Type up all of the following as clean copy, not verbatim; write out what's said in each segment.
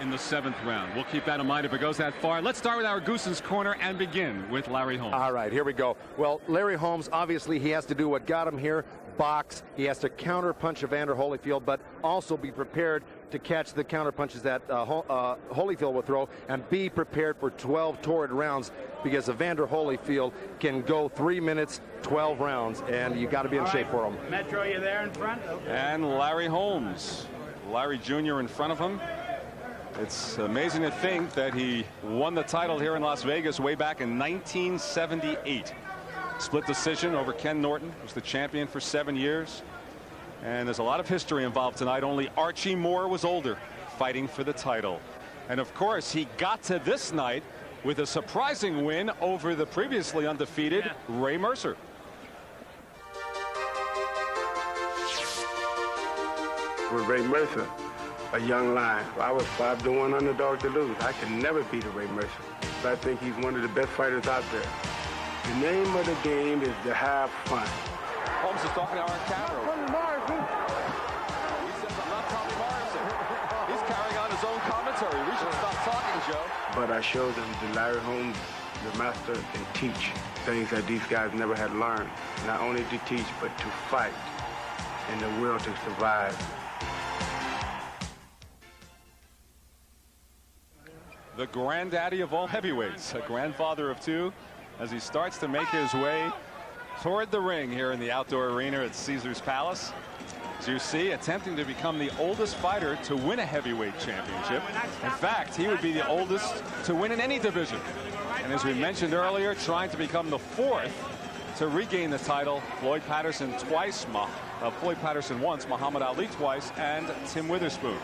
in the 7th round. We'll keep that in mind if it goes that far. Let's start with our Goosen's Corner and begin with Larry Holmes. All right, here we go. Well, Larry Holmes, obviously he has to do what got him here, box. He has to counter punch Evander Holyfield, but also be prepared to catch the counter punches that Holyfield will throw, and be prepared for 12 torrid rounds, because Evander Holyfield can go 3 minutes, 12 rounds, and you got to be in shape for him. Metro, you there in front? Okay. And Larry Holmes, Larry Jr. in front of him. It's amazing to think that he won the title here in Las Vegas way back in 1978. Split decision over Ken Norton, who was the champion for 7 years. And there's a lot of history involved tonight. Only Archie Moore was older, fighting for the title. And of course, he got to this night with a surprising win over the previously undefeated Ray Mercer. With Ray Mercer, a young lion. I was 5-1 underdog to lose. I could never beat a Ray Mercer. I think he's one of the best fighters out there. The name of the game is to have fun. Holmes is talking to our camera. He says, I'm not Tommy Morrison. He's carrying on his own commentary. We should stop talking, Joe. But I showed them that Larry Holmes, the master, can teach things that these guys never had learned. Not only to teach, but to fight and the will to survive. The granddaddy of all heavyweights, a grandfather of two, as he starts to make his way toward the ring here in the outdoor arena at Caesar's Palace. As you see, attempting to become the oldest fighter to win a heavyweight championship. In fact, he would be the oldest to win in any division. And as we mentioned earlier, trying to become the 4th to regain the title. Floyd Patterson twice, Floyd Patterson once, Muhammad Ali twice, and Tim Witherspoon.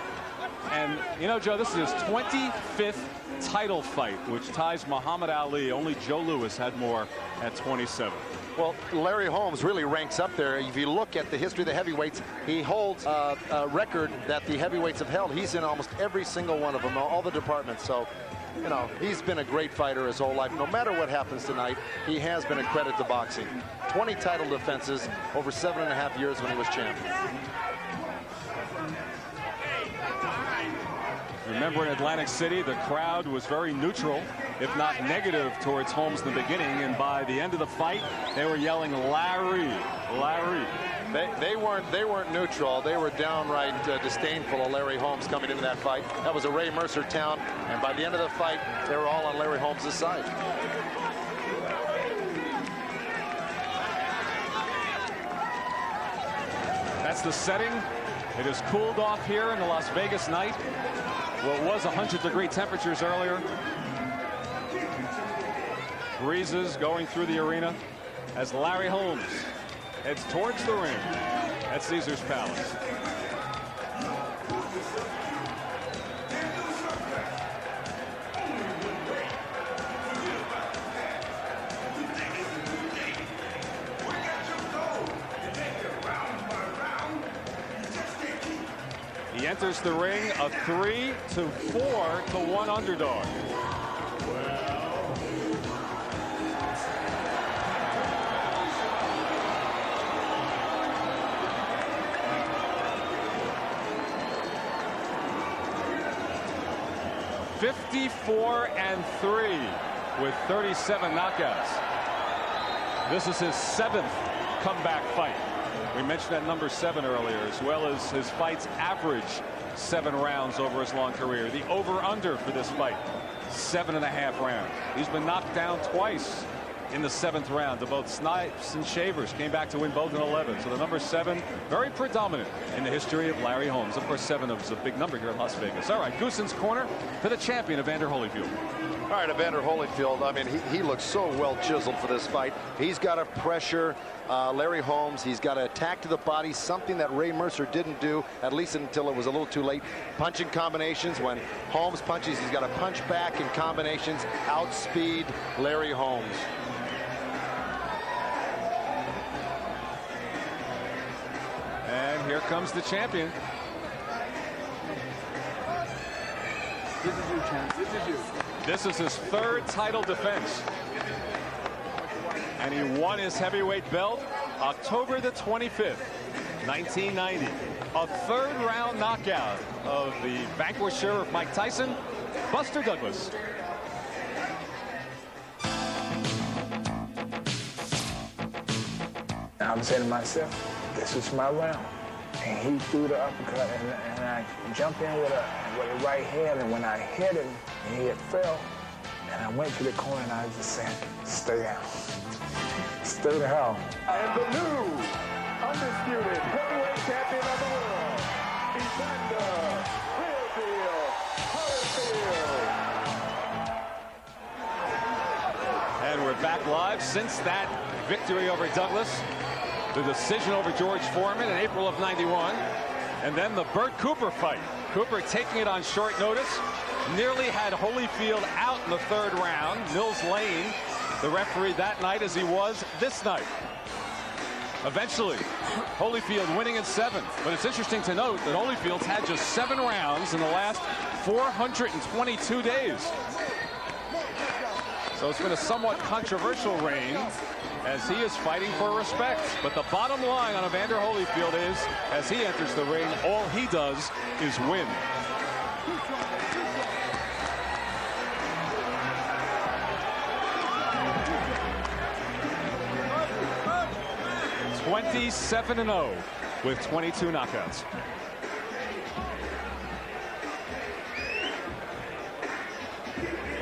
And, you know, Joe, this is his 25th title fight, which ties Muhammad Ali. Only Joe Louis had more at 27. Well, Larry Holmes really ranks up there. If you look at the history of the heavyweights, he holds a record that the heavyweights have held. He's in almost every single one of them, all the departments. So, you know, he's been a great fighter his whole life. No matter what happens tonight, he has been a credit to boxing. 20 title defenses over 7.5 years when he was champion. Remember, in Atlantic City, the crowd was very neutral, if not negative, towards Holmes in the beginning. And by the end of the fight, they were yelling, Larry, Larry. They weren't neutral. They were downright disdainful of Larry Holmes coming into that fight. That was a Ray Mercer town. And by the end of the fight, they were all on Larry Holmes' side. That's the setting. It has cooled off here in the Las Vegas night. What was 100-degree temperatures earlier. Breezes going through the arena as Larry Holmes heads towards the ring at Caesar's Palace. He enters the ring a 3-4-1 underdog. (54-3) with 37 knockouts. This is his 7th comeback fight. We mentioned that number 7 earlier, as well as his fights average 7 rounds over his long career. The over-under for this fight, 7.5 rounds. He's been knocked down twice in the 7th round. To both Snipes and Shavers came back to win both in 11. So the number 7, very predominant in the history of Larry Holmes. Of course, 7 is a big number here in Las Vegas. All right, Goosen's Corner for the champion, Evander Holyfield. All right, Evander Holyfield, I mean, he looks so well chiseled for this fight. He's got to pressure Larry Holmes. He's got to attack to the body, something that Ray Mercer didn't do, at least until it was a little too late. Punching combinations. When Holmes punches, he's got to punch back in combinations, outspeed Larry Holmes. And here comes the champion. This is you, champ. This is you. This is his 3rd title defense. And he won his heavyweight belt October the 25th, 1990. A third-round knockout of the vanquisher of Mike Tyson, Buster Douglas. I'm saying to myself, this is my round. And he threw the uppercut, and I jumped in with a right hand, and when I hit him, and he had fell, and I went to the corner, and I was just saying, stay down. Stay down. And the new undisputed heavyweight champion of the world, Evander Holyfield. And we're back live since that victory over Douglas. The decision over George Foreman in April of '91. And then the Burt Cooper fight. Cooper taking it on short notice. Nearly had Holyfield out in the third round. Mills Lane, the referee that night, as he was this night. Eventually, Holyfield winning in 7. But it's interesting to note that Holyfield's had just 7 rounds in the last 422 days. So it's been a somewhat controversial reign as he is fighting for respect. But the bottom line on Evander Holyfield is, as he enters the ring, all he does is win. (27-0) with 22 knockouts.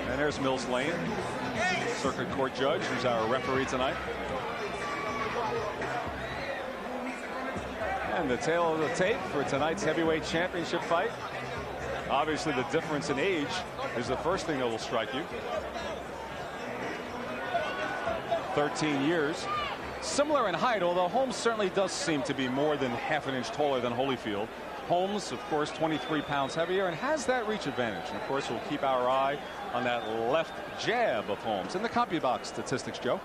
And there's Mills Lane, circuit court judge, who's our referee tonight. And the tail of the tape for tonight's heavyweight championship fight. Obviously, the difference in age is the first thing that will strike you. 13 years. Similar in height, although Holmes certainly does seem to be more than half an inch taller than Holyfield. Holmes, of course, 23 pounds heavier and has that reach advantage. And, of course, we'll keep our eye on that left jab of Holmes. And the CompuBox statistics, Joe.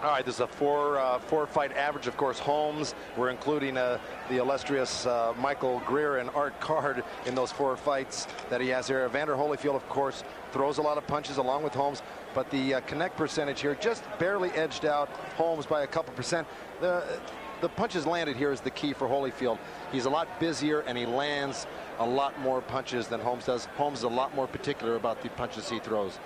All right, this is a four fight average. Of course, Holmes, we're including the illustrious Michael Greer and Art Card in those 4 fights that he has here. Evander Holyfield, of course, throws a lot of punches along with Holmes, but the connect percentage here just barely edged out Holmes by a couple percent. The punches landed here is the key for Holyfield. He's a lot busier and he lands a lot more punches than Holmes does. Holmes is a lot more particular about the punches he throws.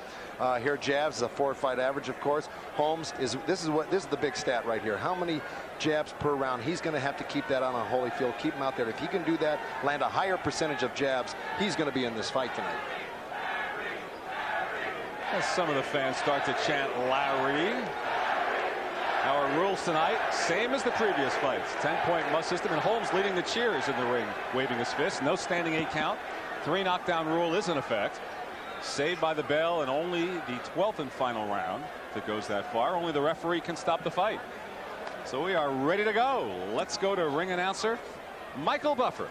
Here jabs is a 4 fight average, of course. Holmes is this is the big stat right here. How many jabs per round? He's going to have to keep that on Holyfield, keep him out there. If he can do that, land a higher percentage of jabs, he's going to be in this fight tonight. As some of the fans start to chant Larry. Our rules tonight, same as the previous fights. 10-point must system, and Holmes leading the cheers in the ring, waving his fist. No standing 8 count. 3 knockdown rule is in effect. Saved by the bell, and only the 12th and final round that goes that far. Only the referee can stop the fight. So we are ready to go. Let's go to ring announcer Michael Buffer.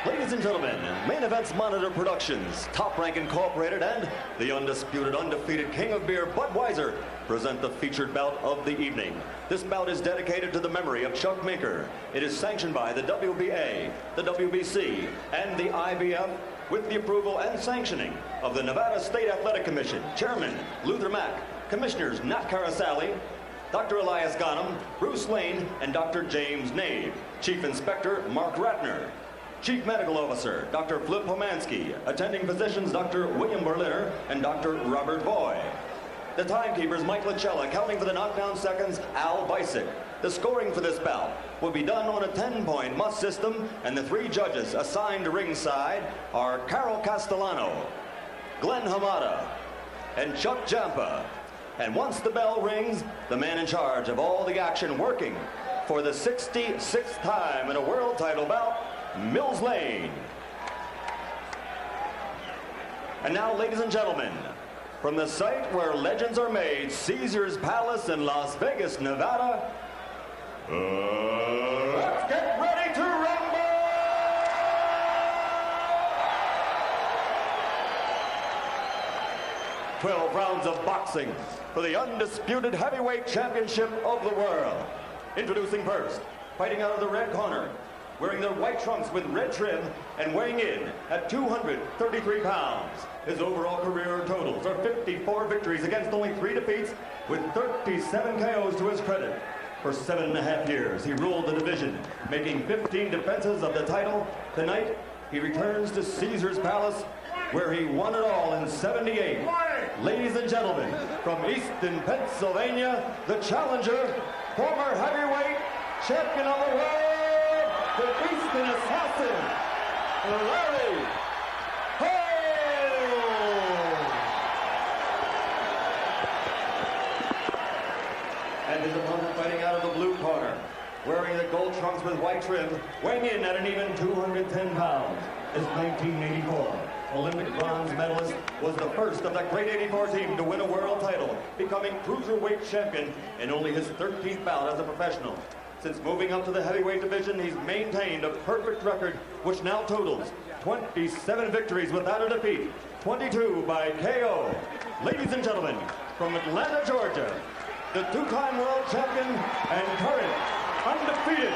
Ladies and gentlemen, Main Events Monitor Productions, Top Rank Incorporated, and the undisputed, undefeated King of Beer, Budweiser, present the featured bout of the evening. This bout is dedicated to the memory of Chuck Minker. It is sanctioned by the WBA, the WBC, and the IBF, with the approval and sanctioning of the Nevada State Athletic Commission, Chairman Luther Mack, Commissioners Nat Carasali, Dr. Elias Ghanem, Bruce Lane, and Dr. James Nave, Chief Inspector Mark Ratner, Chief Medical Officer Dr. Flip Pomansky, attending physicians Dr. William Berliner and Dr. Robert Boy. The timekeepers Mike Lachella, counting for the knockdown seconds Al Bisick. The scoring for this bout will be done on a 10-point must system, and the 3 judges assigned to ringside are Carol Castellano, Glenn Hamada, and Chuck Jampa. And once the bell rings, the man in charge of all the action working for the 66th time in a world title bout, Mills Lane. And now, ladies and gentlemen, from the site where legends are made, Caesar's Palace in Las Vegas, Nevada, let's get ready to rumble! 12 rounds of boxing for the undisputed heavyweight championship of the world. Introducing first, fighting out of the red corner, wearing their white trunks with red trim and weighing in at 233 pounds. His overall career totals are 54 victories against only 3 defeats, with 37 KOs to his credit. For 7.5 years, he ruled the division, making 15 defenses of the title. Tonight, he returns to Caesar's Palace, where he won it all in '78. Ladies and gentlemen, from Easton, Pennsylvania, the challenger, former heavyweight champion of the world, the Easton Assassin, Larry Holmes. And his opponent fighting out of the blue corner, wearing the gold trunks with white trim, weighing in at an even 210 pounds. His 1984 Olympic bronze medalist, was the first of that great '84 team to win a world title, becoming cruiserweight champion in only his 13th bout as a professional. Since moving up to the heavyweight division, he's maintained a perfect record, which now totals 27 victories without a defeat, 22 by KO. Ladies and gentlemen, from Atlanta, Georgia, the two-time world champion and current undefeated,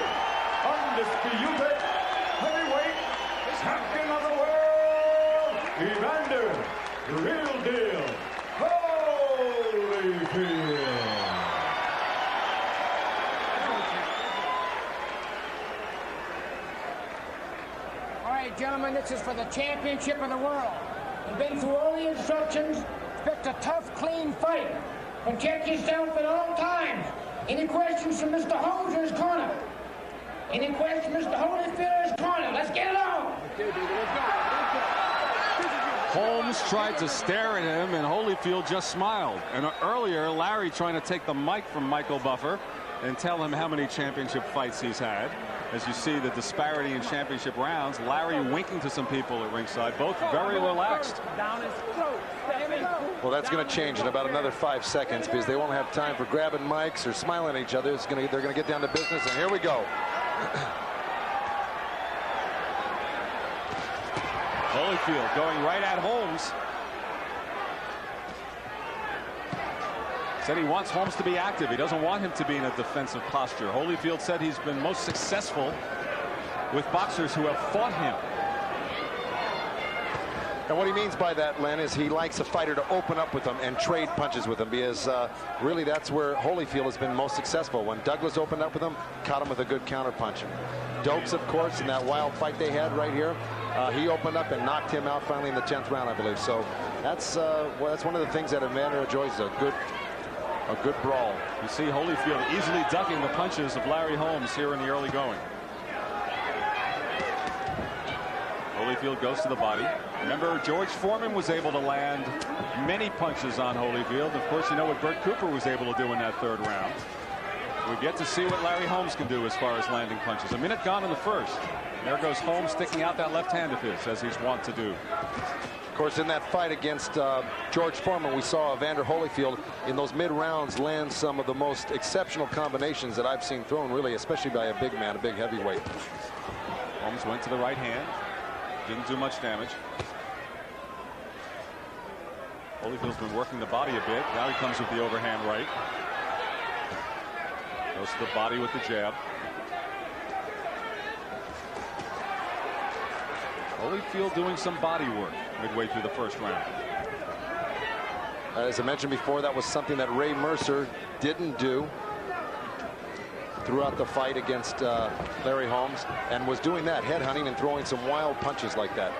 undisputed heavyweight champion of the world, Evander, the real deal, Holyfield. All right, gentlemen, this is for the championship of the world. You've been through all the instructions, expect a tough, clean fight. Protect yourself at all times. Any questions from Mr. Holmes or his corner? Any questions, Mr. Holyfield or his corner? Let's get it on. Holmes tried to stare at him, and Holyfield just smiled. And earlier, Larry trying to take the mic from Michael Buffer and tell him how many championship fights he's had. As you see the disparity in championship rounds, Larry winking to some people at ringside, both very relaxed. Well, that's going to change in about another 5 seconds because they won't have time for grabbing mics or smiling at each other. They're going to get down to business, and here we go. Holyfield going right at Holmes. Said he wants Holmes to be active. He doesn't want him to be in a defensive posture. Holyfield said he's been most successful with boxers who have fought him. And what he means by that, Len, is he likes a fighter to open up with him and trade punches with him, because really that's where Holyfield has been most successful. When Douglas opened up with him, caught him with a good counter punch. Dokes, of course, in that wild fight they had right here, he opened up and knocked him out finally in the 10th round, I believe. So that's one of the things that Evander enjoys, a good brawl. You see Holyfield easily ducking the punches of Larry Holmes here in the early going. Holyfield goes to the body. Remember, George Foreman was able to land many punches on Holyfield. Of course, you know what Bert Cooper was able to do in that 3rd round. We get to see what Larry Holmes can do as far as landing punches. A minute gone in the first. There goes Holmes sticking out that left hand of his, as he's wont to do. Of course, in that fight against George Foreman, we saw Evander Holyfield in those mid-rounds land some of the most exceptional combinations that I've seen thrown, really, especially by a big man, a big heavyweight. Holmes went to the right hand. Didn't do much damage. Holyfield's been working the body a bit. Now he comes with the overhand right. Goes to the body with the jab. Holyfield doing some body work midway through the first round. As I mentioned before, that was something that Ray Mercer didn't do throughout the fight against Larry Holmes, and was doing that, headhunting and throwing some wild punches like that.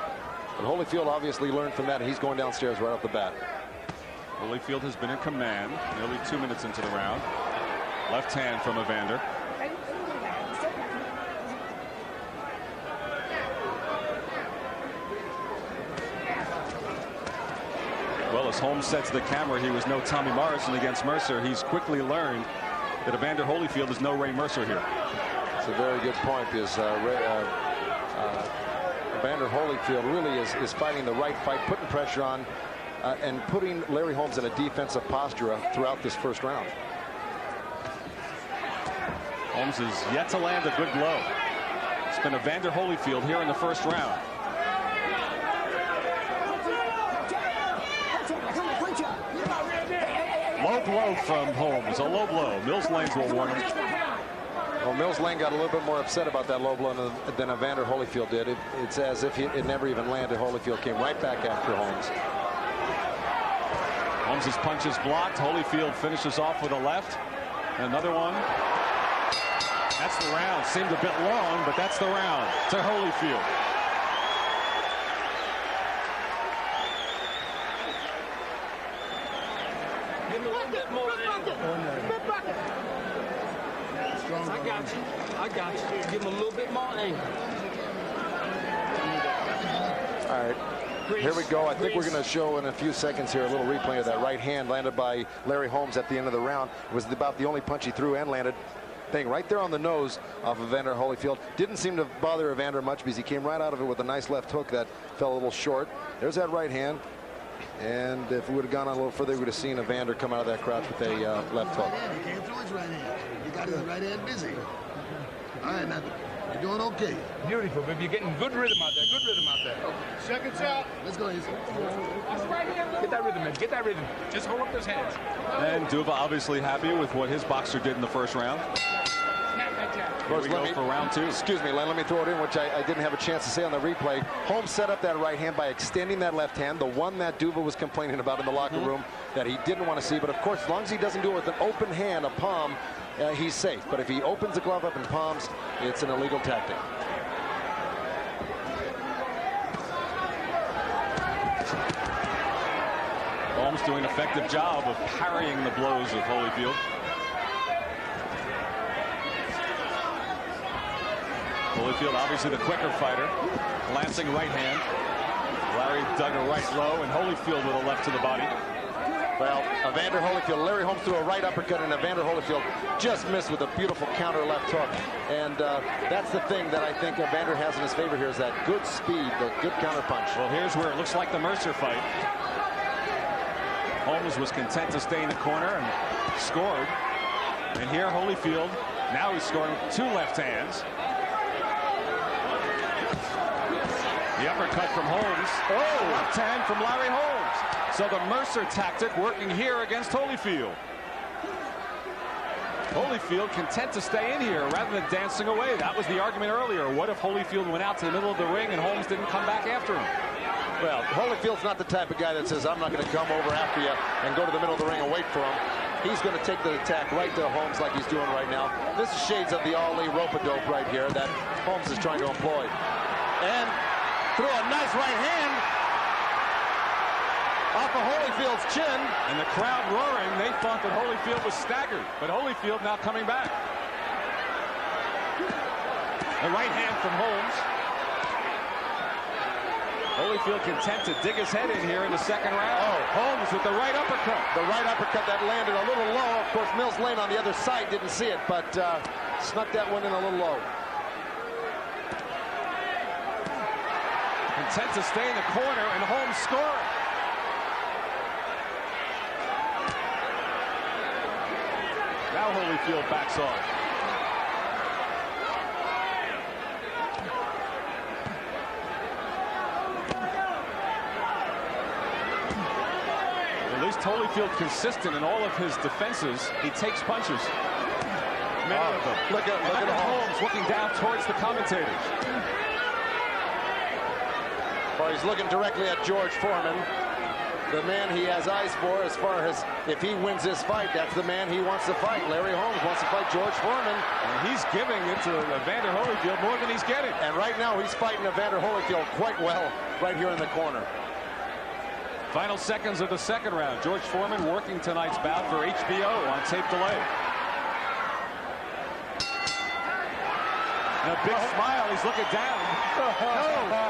But Holyfield obviously learned from that, and he's going downstairs right off the bat. Holyfield has been in command nearly 2 minutes into the round. Left hand from Evander. Well, as Holmes said to the camera, he was no Tommy Morrison against Mercer. He's quickly learned that Evander Holyfield is no Ray Mercer here. It's a very good point, because Evander Holyfield really is fighting the right fight, putting pressure on, and putting Larry Holmes in a defensive posture throughout this first round. Holmes has yet to land a good blow. It's been Evander Holyfield here in the first round. Low blow from Holmes, a low blow. Mills Lanes will warn him. Well, Mills Lane got a little bit more upset about that low blow than Evander Holyfield did. It's as if it never even landed. Holyfield came right back after Holmes. Holmes' punch is blocked. Holyfield finishes off with a left. Another one. That's the round. Seemed a bit long, but that's the round to Holyfield. Give me a little bit more angle. I got you. Give him a little bit more angle. All right. Here we go. I think we're going to show in a few seconds here a little replay of that right hand landed by Larry Holmes at the end of the round. It was about the only punch he threw and landed. Bang, right there on the nose of Evander Holyfield. Didn't seem to bother Evander much because he came right out of it with a nice left hook that fell a little short. There's that right hand. And if we would have gone on a little further, we would have seen Evander come out of that crouch with a left hook. He came through his right hand. He got his right hand busy. All right, now you're doing okay. Beautiful, baby. You're getting good rhythm out there. Good rhythm out there. Seconds out. Let's go, Easy. Get that rhythm, man. Get that rhythm. Just hold up those hands. And Duva obviously happy with what his boxer did in the first round. Here we go for round two. Excuse me, Len, let me throw it in, which I didn't have a chance to say on the replay. Holmes set up that right hand by extending that left hand, the one that Duva was complaining about in the locker room that he didn't want to see. But of course, as long as he doesn't do it with an open hand, a palm, he's safe. But if he opens the glove up and palms, it's an illegal tactic. Holmes doing an effective job of parrying the blows of Holyfield. Holyfield obviously the quicker fighter. Glancing right hand. Larry dug a right low, and Holyfield with a left to the body. Well, Evander Holyfield, Larry Holmes threw a right uppercut, and Evander Holyfield just missed with a beautiful counter left hook. And that's the thing that I think Evander has in his favor here is that good speed, the good counter punch. Well, here's where it looks like the Mercer fight. Holmes was content to stay in the corner and scored. And here Holyfield, now he's scoring two left hands. The uppercut from Holmes. Oh, left hand from Larry Holmes. So the Mercer tactic working here against Holyfield. Holyfield content to stay in here rather than dancing away. That was the argument earlier. What if Holyfield went out to the middle of the ring and Holmes didn't come back after him? Well, Holyfield's not the type of guy that says, I'm not going to come over after you and go to the middle of the ring and wait for him. He's going to take the attack right to Holmes like he's doing right now. This is shades of the Ali rope-a-dope right here that Holmes is trying to employ. And threw a nice right hand off of Holyfield's chin. And the crowd roaring. They thought that Holyfield was staggered. But Holyfield now coming back. The right hand from Holmes. Holyfield content to dig his head in here in the second round. Oh, Holmes with the right uppercut. The right uppercut that landed a little low. Of course, Mills Lane on the other side didn't see it, but snuck that one in a little low. Content to stay in the corner, and Holmes scoring. Now Holyfield backs off. At least Holyfield consistent in all of his defenses. He takes punches. Many of them. Look at Holmes looking down towards the commentators. Well, he's looking directly at George Foreman, the man he has eyes for as far as if he wins this fight, that's the man he wants to fight. Larry Holmes wants to fight George Foreman. And he's giving it to Evander Holyfield more than he's getting. And right now he's fighting Evander Holyfield quite well right here in the corner. Final seconds of the second round. George Foreman working tonight's bout for HBO on tape delay. And a big smile. He's looking down. No.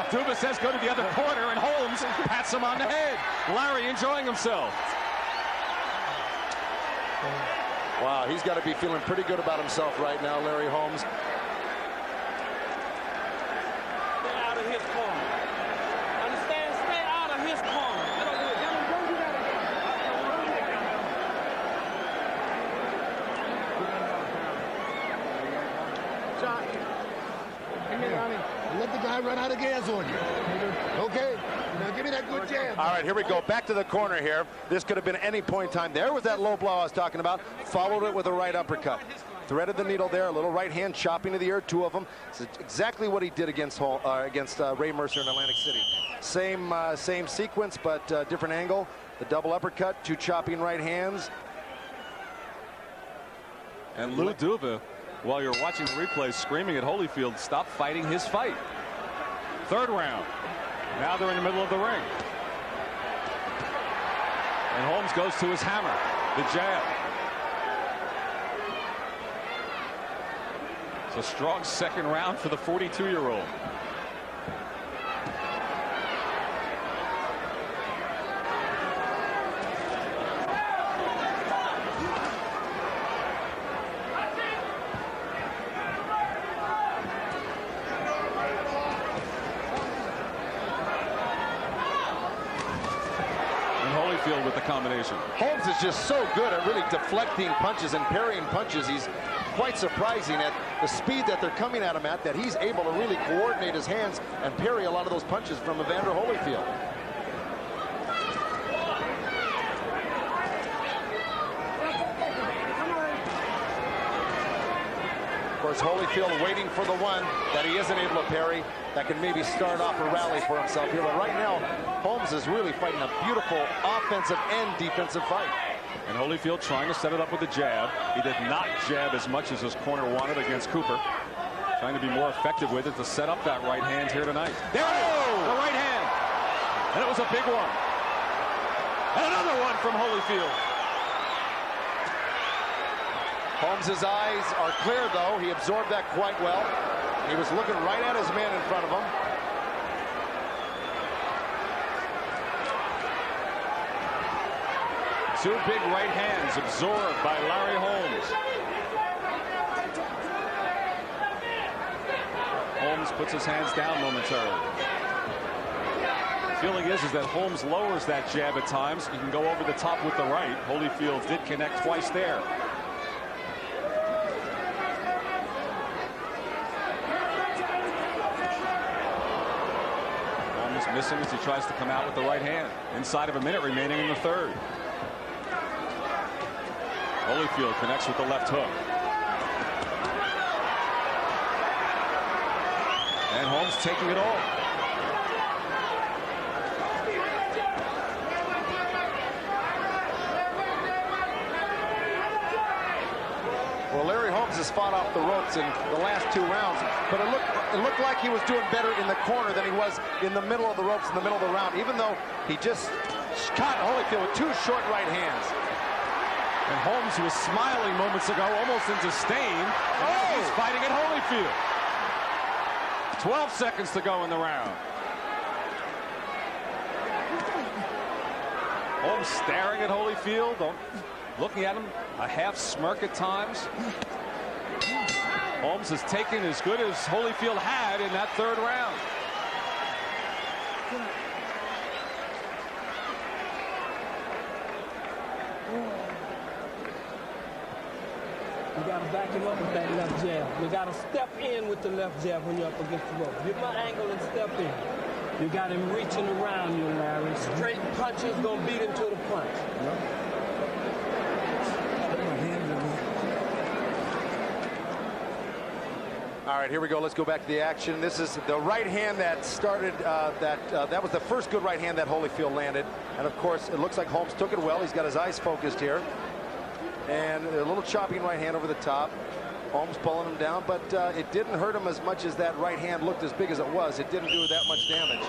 Duva says go to the other corner, and Holmes pats him on the head. Larry enjoying himself. Wow, he's got to be feeling pretty good about himself right now, Larry Holmes. Stay out of his corner. Understand? Stay out of his corner. Get over here. Don't do that again. Shot. Let the guy run out of gas on you. Okay? Now give me that good jab. All right, here we go. Back to the corner here. This could have been any point in time. There was that low blow I was talking about. Followed it with a right uppercut. threaded the needle there. A little right hand chopping to the ear, 2 of them. It's exactly what he did against Ray Mercer in Atlantic City. Same sequence, but different angle. The double uppercut, 2 chopping right hands. And Lou Duva, while you're watching the replay, screaming at Holyfield, stop fighting his fight. 3rd round. Now they're in the middle of the ring. And Holmes goes to his hammer, the jab. It's a strong 2nd round for the 42-year-old. With the combination. Holmes is just so good at really deflecting punches and parrying punches. He's quite surprising at the speed that they're coming at him at, that he's able to really coordinate his hands and parry a lot of those punches from Evander Holyfield. Of course, Holyfield waiting for the one that he isn't able to parry that can maybe start off a rally for himself here. But right now, Holmes is really fighting a beautiful offensive and defensive fight. And Holyfield trying to set it up with a jab. He did not jab as much as his corner wanted against Cooper. Trying to be more effective with it to set up that right hand here tonight. There it is, the right hand. And it was a big one. And another one from Holyfield. Holmes' eyes are clear, though. He absorbed that quite well. He was looking right at his man in front of him. Two big right hands absorbed by Larry Holmes. Holmes puts his hands down momentarily. The feeling is that Holmes lowers that jab at times. He can go over the top with the right. Holyfield did connect twice there. Missing as he tries to come out with the right hand. Inside of a minute remaining in the 3rd. Holyfield connects with the left hook. And Holmes taking it all. Well, Larry Holmes has fought off the ropes in the last 2 rounds, but it looked like he was doing better in the corner than he was in the middle of the ropes in the middle of the round, even though he just caught Holyfield with 2 short right hands. And Holmes was smiling moments ago, almost in disdain. And he's fighting at Holyfield. 12 seconds to go in the round. Holmes staring at Holyfield, looking at him, a half smirk at times. Holmes has taken as good as Holyfield had in that 3rd round. You got to back him up with that left jab. You got to step in with the left jab when you're up against the rope. Get my angle and step in. You got him reaching around you, Larry. Straight punches gonna beat him to the punch. All right, here we go. Let's go back to the action. This is the right hand that started. That was the first good right hand that Holyfield landed. And of course, it looks like Holmes took it well. He's got his eyes focused here. And a little chopping right hand over the top. Holmes pulling him down, but it didn't hurt him as much as that right hand looked as big as it was. It didn't do that much damage.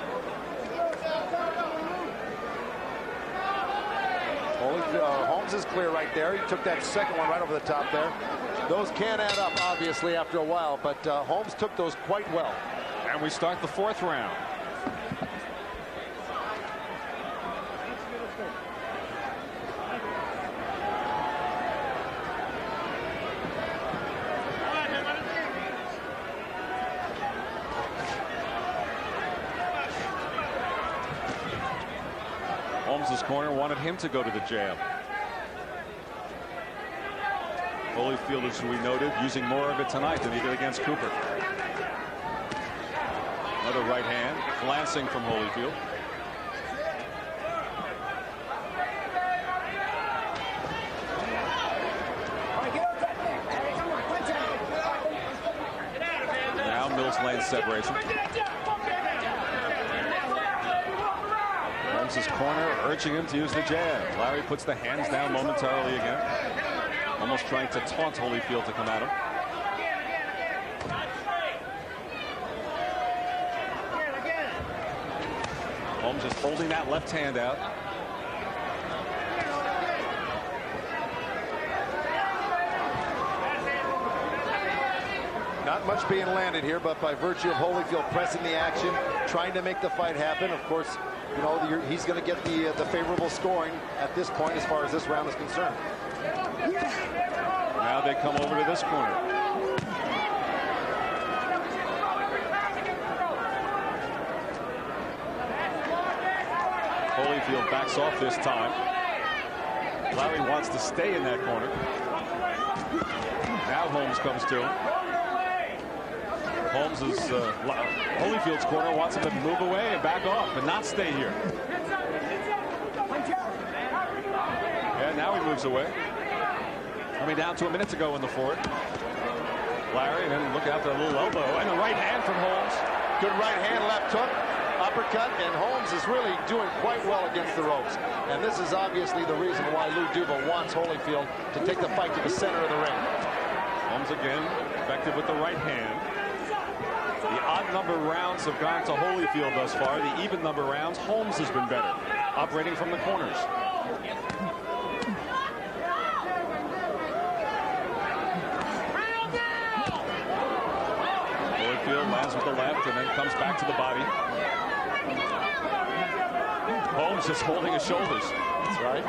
Holmes is clear right there. He took that second one right over the top there. Those can add up, obviously, after a while, but Holmes took those quite well. And we start the 4th round. Holmes' corner wanted him to go to the jab. Holyfield, as we noted, using more of it tonight than he did against Cooper. Another right hand, glancing from Holyfield. separates them. Holmes' corner urging him to use the jab. Larry puts the hands down momentarily again, almost trying to taunt Holyfield to come at him. Holmes just holding that left hand out. Not much being landed here, but by virtue of Holyfield pressing the action, trying to make the fight happen, of course, you know, he's going to get the favorable scoring at this point as far as this round is concerned. Now they come over to this corner. Holyfield backs off this time. Larry wants to stay in that corner. Now Holmes comes to him. Holyfield's corner wants him to move away and back off, but not stay here. Yeah, now he moves away. Coming down to a minute to go in the fourth. Larry, and then look out for a little elbow and a right hand from Holmes. Good right hand, left hook, uppercut, and Holmes is really doing quite well against the ropes. And this is obviously the reason why Lou Duba wants Holyfield to take the fight to the center of the ring. Holmes again effective with the right hand. The odd number rounds have gone to Holyfield thus far. The even number rounds, Holmes has been better, operating from the corners. Holyfield lands with the left and then comes back to the body. Holmes just holding his shoulders. That's right.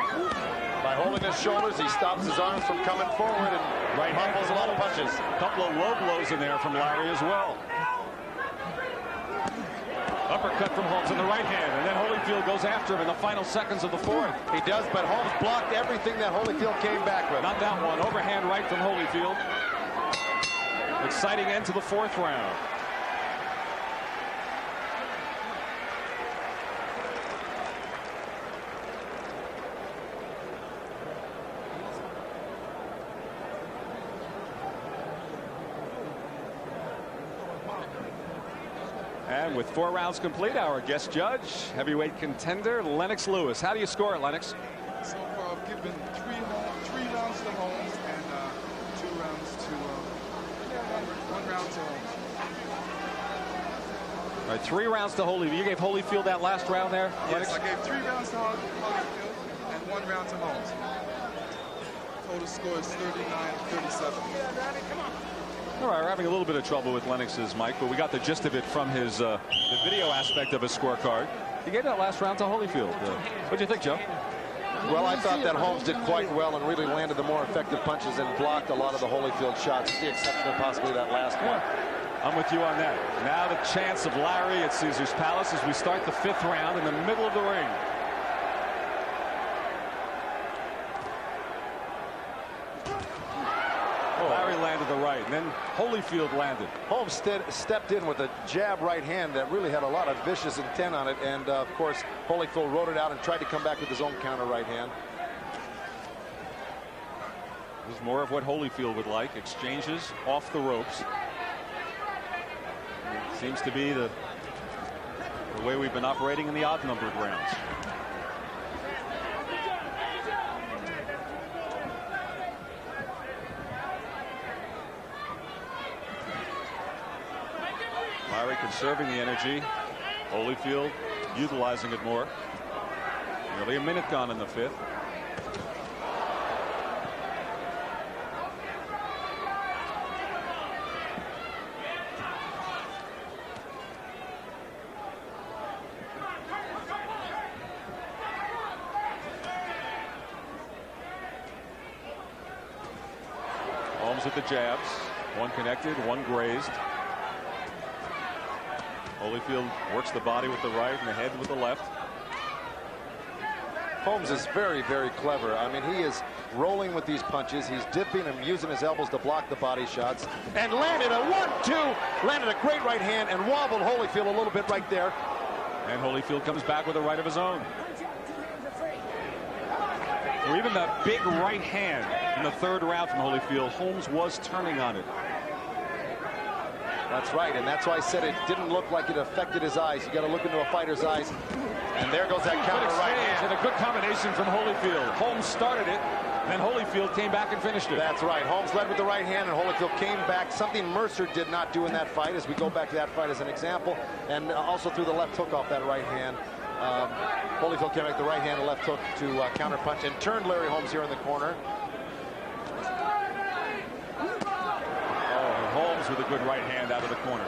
By holding his shoulders, he stops his arms from coming forward and mumbles a lot of punches. A couple of low blows in there from Larry as well. Uppercut from Holmes in the right hand, and then Holyfield goes after him in the final seconds of the fourth. He does, but Holmes blocked everything that Holyfield came back with. Not that one. Overhand right from Holyfield. Exciting end to the fourth round. And with 4 rounds complete, our guest judge, heavyweight contender Lennox Lewis. How do you score it, Lennox? So far, I've given three rounds to Holmes and 2 rounds to one round to Holmes. All right, 3 rounds to Holyfield. You gave Holyfield that last round there, Lennox? Yes, I gave 3 rounds to Holyfield and 1 round to Holmes. Total score is 39-37. All right, we're having a little bit of trouble with Lennox's mic, but we got the gist of it from his the video aspect of his scorecard. He gave that last round to Holyfield. What do you think, Joe? Well, I thought that Holmes did quite well and really landed the more effective punches and blocked a lot of the Holyfield shots, with the exception of possibly that last one. I'm with you on that. Now the chance of Larry at Caesar's Palace as we start the 5th round in the middle of the ring. Larry landed the right, and then Holyfield landed. Holmes stepped in with a jab right hand that really had a lot of vicious intent on it, and of course Holyfield wrote it out and tried to come back with his own counter right hand. This is more of what Holyfield would like. Exchanges off the ropes. Seems to be the way we've been operating in the odd-numbered rounds. Larry conserving the energy. Holyfield utilizing it more. Nearly a minute gone in the 5th. Holmes with the jabs. One connected, one grazed. Holyfield works the body with the right and the head with the left. Holmes is very, very clever. I mean, he is rolling with these punches. He's dipping and using his elbows to block the body shots. And landed a 1-2. Landed a great right hand and wobbled Holyfield a little bit right there. And Holyfield comes back with a right of his own. Or even that big right hand in the 3rd round from Holyfield, Holmes was turning on it. That's right, and that's why I said it didn't look like it affected his eyes. You got to look into a fighter's eyes. And there goes that counter right hand. And a good combination from Holyfield. Holmes started it, then Holyfield came back and finished it. That's right. Holmes led with the right hand, and Holyfield came back. Something Mercer did not do in that fight, as we go back to that fight as an example. And also threw the left hook off that right hand. Holyfield came back the right hand and left hook to counter punch and turned Larry Holmes here in the corner. Oh, Holmes with a good right hand out of the corner.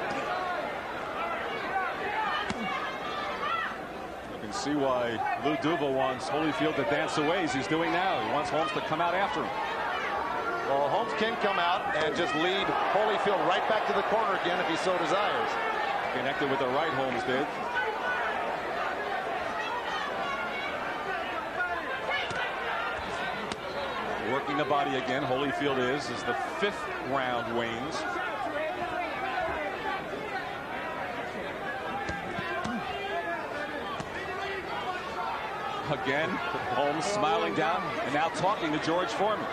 You can see why Lou Duva wants Holyfield to dance away as he's doing now. He wants Holmes to come out after him. Well, Holmes can come out and just lead Holyfield right back to the corner again if he so desires. Connected with the right, Holmes did. Working the body again, Holyfield is as the 5th round wanes. Again, Holmes smiling down and now talking to George Foreman.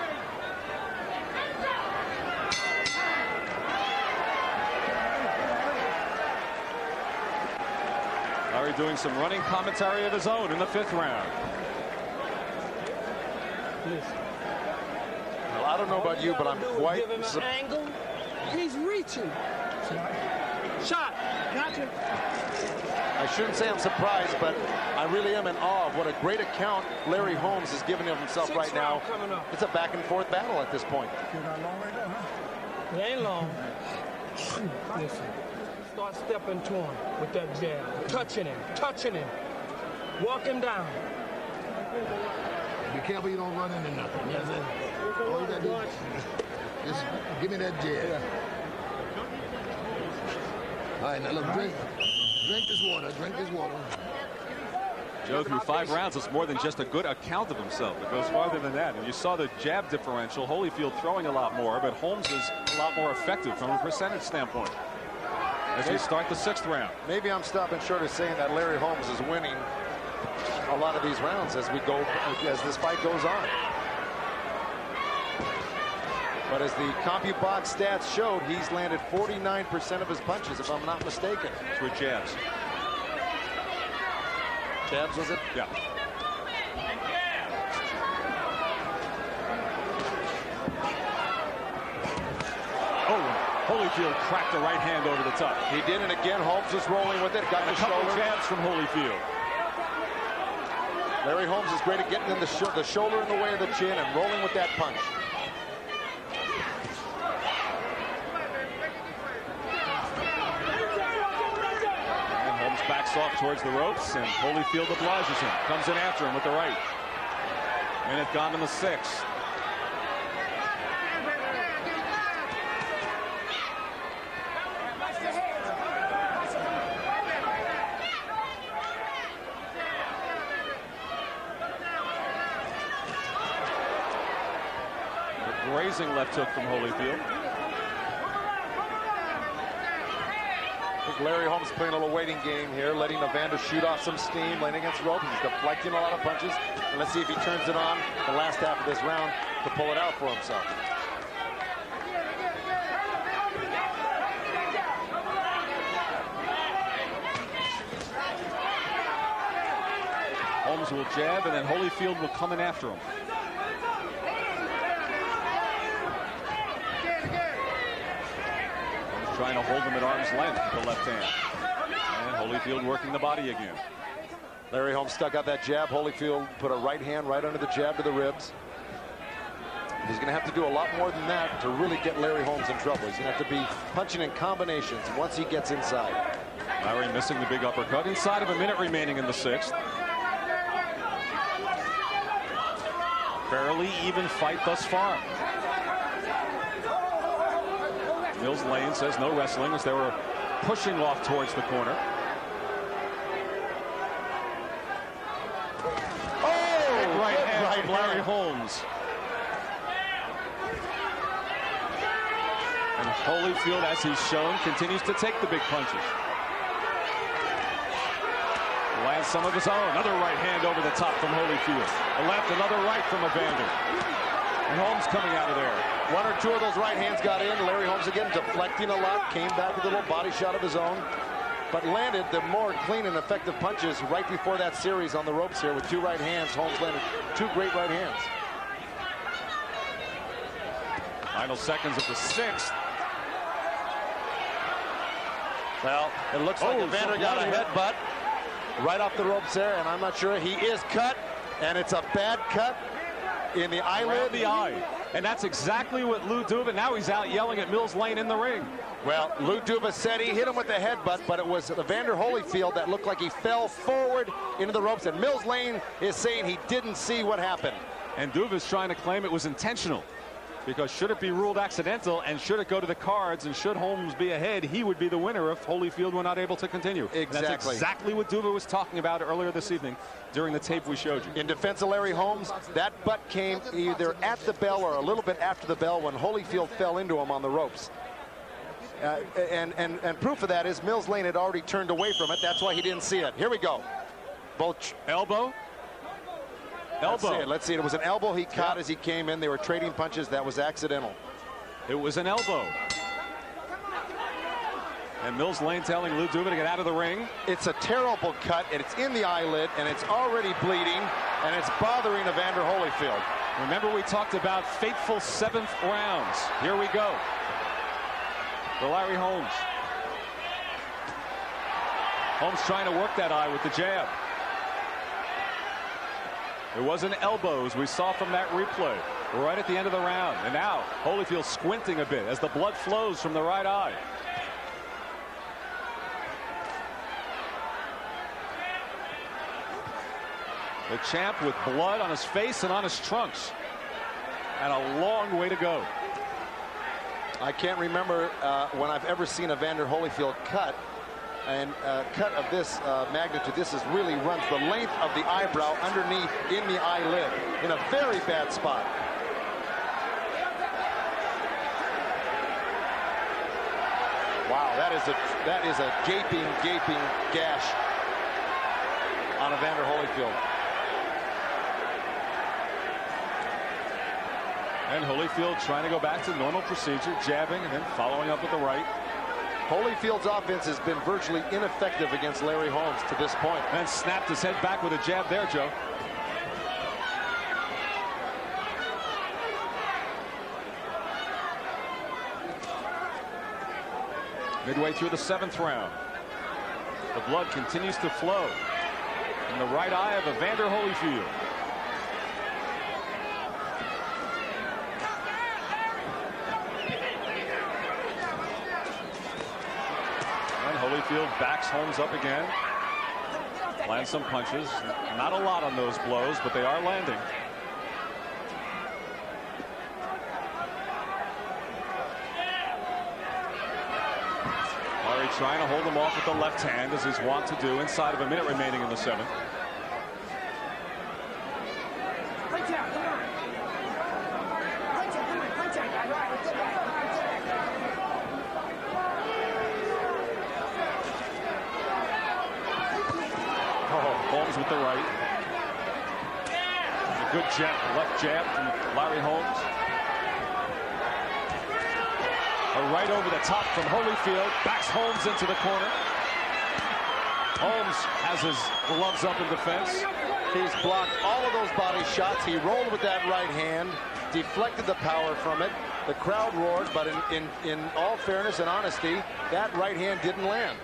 Larry doing some running commentary of his own in the 5th round. Well, I don't know about you, but I'm quite... Angle. He's reaching. Shot. Gotcha. I shouldn't say I'm surprised, but I really am in awe of what a great account Larry Holmes is giving of himself right now. It's a back and forth battle at this point. It ain't long. Listen. Start stepping to him with that jab. Touching him. Walk him down. Be careful you don't run into nothing. Yes, sir. All you gotta do is just give me that jab. All right, now look, drink this water. Drink this water. Joe, through 5 rounds, it's more than just a good account of himself. It goes farther than that. And you saw the jab differential. Holyfield throwing a lot more, but Holmes is a lot more effective from a percentage standpoint. As we start the 6th round. Maybe I'm stopping short of saying that Larry Holmes is winning a lot of these rounds as this fight goes on. But as the CompuBox stats showed, he's landed 49% of his punches, if I'm not mistaken. It's with jabs. Jabs, was it? Yeah. Oh, Holyfield cracked the right hand over the top. He did, and again, Holmes was rolling with it. Got the couple shoulder. jabs from Holyfield. Larry Holmes is great at getting in the shoulder in the way of the chin and rolling with that punch. And Holmes backs off towards the ropes, and Holyfield obliges him. Comes in after him with the right. Minute gone in the 6th. Grazing left hook from Holyfield. I think Larry Holmes is playing a little waiting game here, letting Evander shoot off some steam, laying against rope. He's deflecting a lot of punches. And let's see if he turns it on the last half of this round to pull it out for himself. Holmes will jab, and then Holyfield will come in after him. Trying to hold him at arm's length with the left hand. And Holyfield working the body again. Larry Holmes stuck out that jab. Holyfield put a right hand right under the jab to the ribs. He's going to have to do a lot more than that to really get Larry Holmes in trouble. He's going to have to be punching in combinations once he gets inside. Larry missing the big uppercut. Inside of a minute remaining in the 6th. Fairly even fight thus far. Mills Lane says no wrestling as they were pushing off towards the corner. Oh, right hand from Larry Holmes. And Holyfield, as he's shown, continues to take the big punches. Lands some of his own. Another right hand over the top from Holyfield. A left, another right from Evander. And Holmes coming out of there. One or two of those right hands got in. Larry Holmes again deflecting a lot, came back with a little body shot of his own, but landed the more clean and effective punches right before that series on the ropes here with two right hands. Holmes landed two great right hands. Final seconds of the 6th. Well, it looks like Evander got a headbutt right off the ropes there, and I'm not sure. He is cut, and it's a bad cut in the eyelid. Around the eye. And that's exactly what Lou Duva, now he's out yelling at Mills Lane in the ring. Well, Lou Duva said he hit him with the headbutt, but it was Evander Holyfield that looked like he fell forward into the ropes, and Mills Lane is saying he didn't see what happened. And Duva's trying to claim it was intentional, because should it be ruled accidental and should it go to the cards and should Holmes be ahead, he would be the winner if Holyfield were not able to continue. Exactly. That's exactly what Duva was talking about earlier this evening during the tape we showed you. In defense of Larry Holmes, that butt came either at the bell or a little bit after the bell when Holyfield fell into him on the ropes. And proof of that is Mills Lane had already turned away from it. That's why he didn't see it. Here we go. Both elbow. Let's see it. It was an elbow he caught as he came in. They were trading punches. That was accidental. It was an elbow. And Mills Lane telling Lou Duva to get out of the ring. It's a terrible cut, and it's in the eyelid, and it's already bleeding, and it's bothering Evander Holyfield. Remember, we talked about fateful 7th rounds. Here we go. For Larry Holmes. Holmes trying to work that eye with the jab. It was an elbow, as we saw from that replay, right at the end of the round. And now Holyfield squinting a bit as the blood flows from the right eye. The champ with blood on his face and on his trunks. And a long way to go. I can't remember when I've ever seen Evander Holyfield cut. And cut of this magnitude. This really runs the length of the eyebrow underneath in the eyelid in a very bad spot. Wow, that is a gaping gash on Evander Holyfield. And Holyfield trying to go back to normal procedure, jabbing and then following up with the right. Holyfield's offense has been virtually ineffective against Larry Holmes to this point. And snapped his head back with a jab there, Joe. Midway through the 7th round. The blood continues to flow in the right eye of Evander Holyfield. Holyfield backs Holmes up again. Lands some punches. Not a lot on those blows, but they are landing. Larry trying to hold him off with the left hand, as he's wont to do, inside of a minute remaining in the 7th. Holmes with the right. A good jab, left jab from Larry Holmes. A right over the top from Holyfield. Backs Holmes into the corner. Holmes has his gloves up in defense. He's blocked all of those body shots. He rolled with that right hand, deflected the power from it. The crowd roared, but in all fairness and honesty, that right hand didn't land.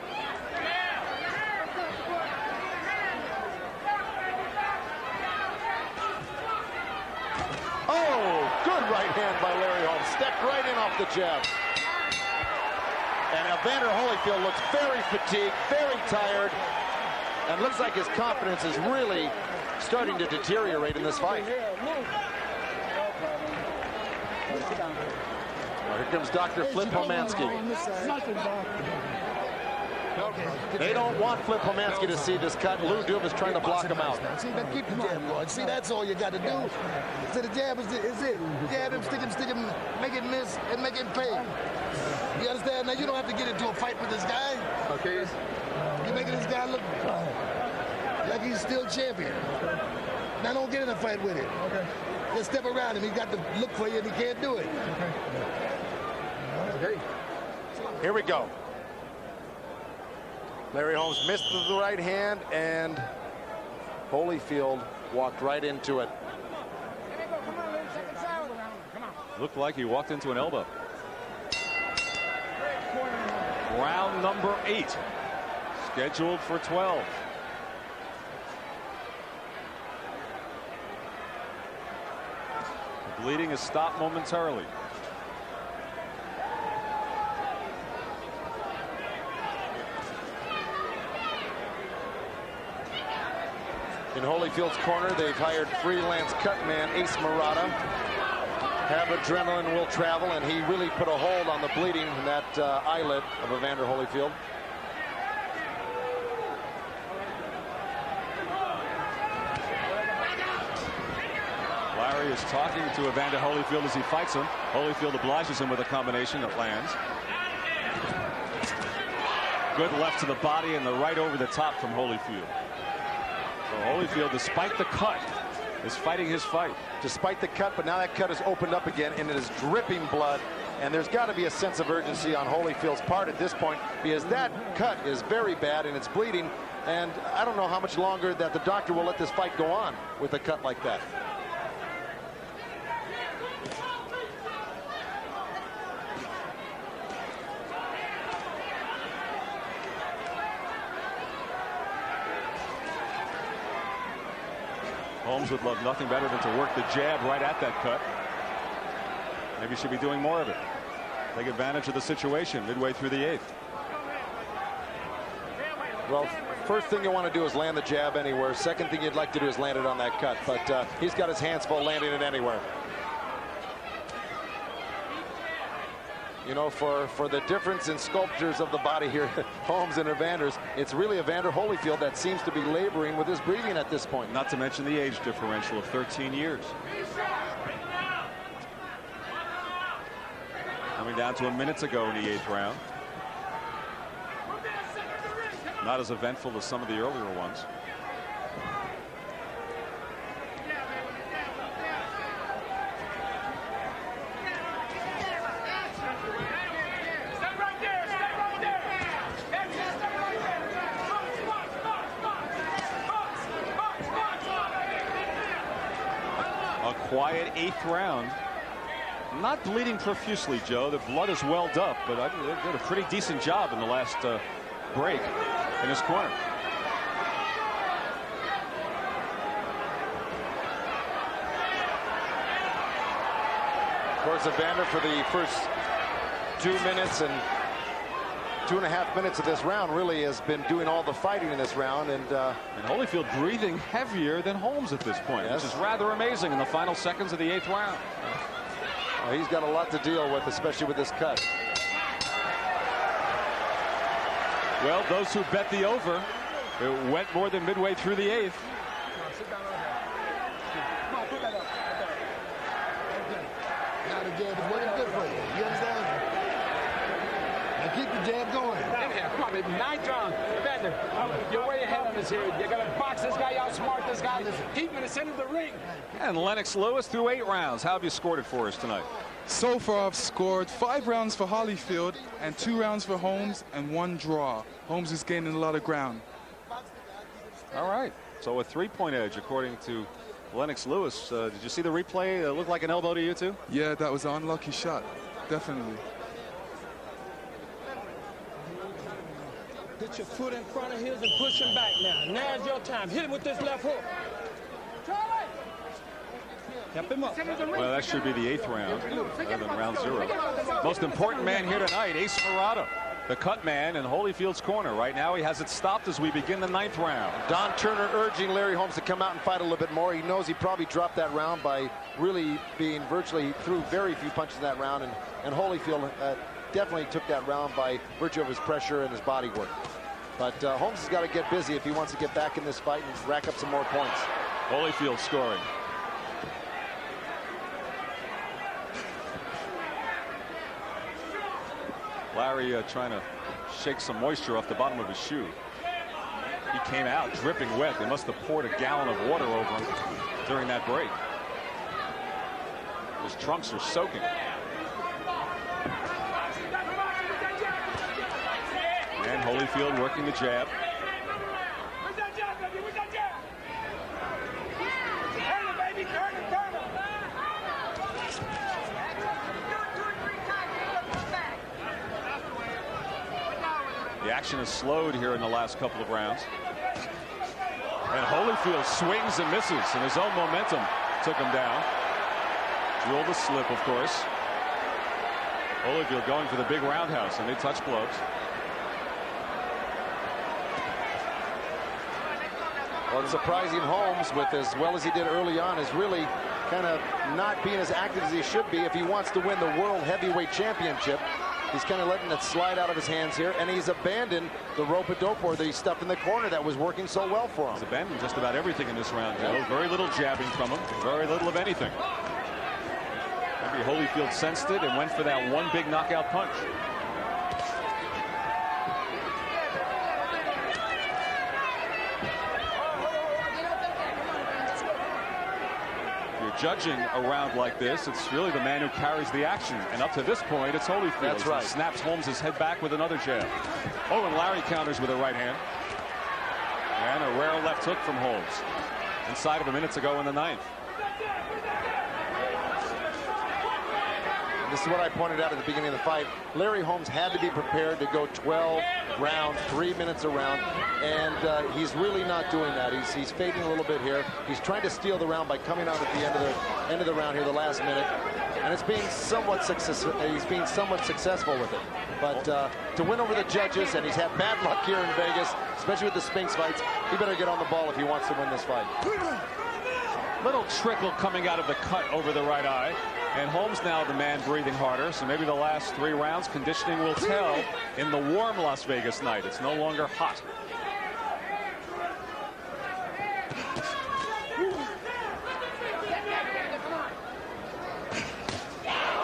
Oh, good right hand by Larry Holmes. Stepped right in off the jab. And Evander Holyfield looks very fatigued, very tired, and looks like his confidence is really starting to deteriorate in this fight. Well, here comes Dr. Flip Homansky. They don't want Flip Homansky to see this cut. Lou Duva's trying to block him out. See, but keep the jab going. See, that's all you got to do. So the jab is it. Jab him, stick him, make it miss, and make it pay. You understand? Now, you don't have to get into a fight with this guy. Okay. You're making this guy look like he's still champion. Now, don't get in a fight with him. Okay. Just step around him. He's got to look for you, and he can't do it. Okay. Here we go. Larry Holmes missed the right hand, and Holyfield walked right into it. Looked like he walked into an elbow. Round number 8, scheduled for 12. The bleeding is stopped momentarily. In Holyfield's corner, they've hired freelance cutman Ace Murata. Have adrenaline will travel, and he really put a hold on the bleeding in that eyelid of Evander Holyfield. Larry is talking to Evander Holyfield as he fights him. Holyfield obliges him with a combination that lands. Good left to the body and the right over the top from Holyfield. So Holyfield, despite the cut, is fighting his fight. Despite the cut, but now that cut is opened up again, and it is dripping blood. And there's got to be a sense of urgency on Holyfield's part at this point, because that cut is very bad and it's bleeding. And I don't know how much longer that the doctor will let this fight go on with a cut like that. Holmes would love nothing better than to work the jab right at that cut. Maybe he should be doing more of it. Take advantage of the situation midway through the 8th. Well, first thing you want to do is land the jab anywhere. Second thing you'd like to do is land it on that cut. But he's got his hands full landing it anywhere. You know, for the difference in sculptures of the body here, Holmes and Evander's, it's really Evander Holyfield that seems to be laboring with his breathing at this point. Not to mention the age differential of 13 years. Coming down to a minute to go in the 8th round. Not as eventful as some of the earlier ones. Quiet 8th round. Not bleeding profusely, Joe. The blood is welled up, but I did a pretty decent job in the last break in his corner. Of course, Evander for the first 2 minutes and 2.5 minutes of this round really has been doing all the fighting in this round, and Holyfield breathing heavier than Holmes at this point, yes, which is rather amazing in the final seconds of the 8th round. He's got a lot to deal with, especially with this cut. Well, those who bet the over, it went more than midway through the 8th. Now the jab is working good for you. You understand? Now keep the jab going. Come on, baby. 9th round. Evander, you're way ahead on this here. You're going to box this guy, outsmart this guy. Keep him in the center of the ring. And Lennox Lewis through 8 rounds. How have you scored it for us tonight? So far, I've scored 5 rounds for Holyfield and 2 rounds for Holmes and 1 draw. Holmes is gaining a lot of ground. All right. So a 3-point edge, according to Lennox Lewis. Did you see the replay? It looked like an elbow to you, too? Yeah, that was an unlucky shot. Definitely. Get your foot in front of his and push him back now. Now's your time. Hit him with this left hook. Help him up. Well, that should be the 8th round rather than round 0. Most important man here tonight, Ace Murata, the cut man in Holyfield's corner. Right now he has it stopped as we begin the 9th round. Don Turner urging Larry Holmes to come out and fight a little bit more. He knows he probably dropped that round by really being virtually threw very few punches in that round, and Holyfield definitely took that round by virtue of his pressure and his body work. But Holmes has got to get busy if he wants to get back in this fight and rack up some more points. Holyfield scoring. Larry trying to shake some moisture off the bottom of his shoe. He came out dripping wet. They must have poured a gallon of water over him during that break. His trunks are soaking. And Holyfield working the jab. The action has slowed here in the last couple of rounds. And Holyfield swings and misses, and his own momentum took him down. Drilled a slip, of course. Holyfield going for the big roundhouse, and they touch blows. Well, it's surprising Holmes, with as well as he did early on, is really kind of not being as active as he should be if he wants to win the World Heavyweight Championship. He's kind of letting it slide out of his hands here, and he's abandoned the rope-a-dope or the stuff in the corner that was working so well for him. He's abandoned just about everything in this round, Joe. Very little jabbing from him, very little of anything. Maybe Holyfield sensed it and went for that one big knockout punch. Judging a round like this, it's really the man who carries the action, and up to this point it's Holyfield. That's right. He snaps Holmes' head back with another jab. Oh, and Larry counters with a right hand, and a rare left hook from Holmes inside of a minute to go in the ninth. This is what I pointed out at the beginning of the fight. Larry Holmes had to be prepared to go 12 rounds, 3 minutes a round, and he's really not doing that. He's fading a little bit here. He's trying to steal the round by coming out at the end of the round here, the last minute, and it's being somewhat successful. He's being somewhat successful with it. But to win over the judges, and he's had bad luck here in Vegas, especially with the Spinks fights, he better get on the ball if he wants to win this fight. Little trickle coming out of the cut over the right eye. And Holmes now the man breathing harder, so maybe the last 3 rounds conditioning will tell in the warm Las Vegas night. It's no longer hot.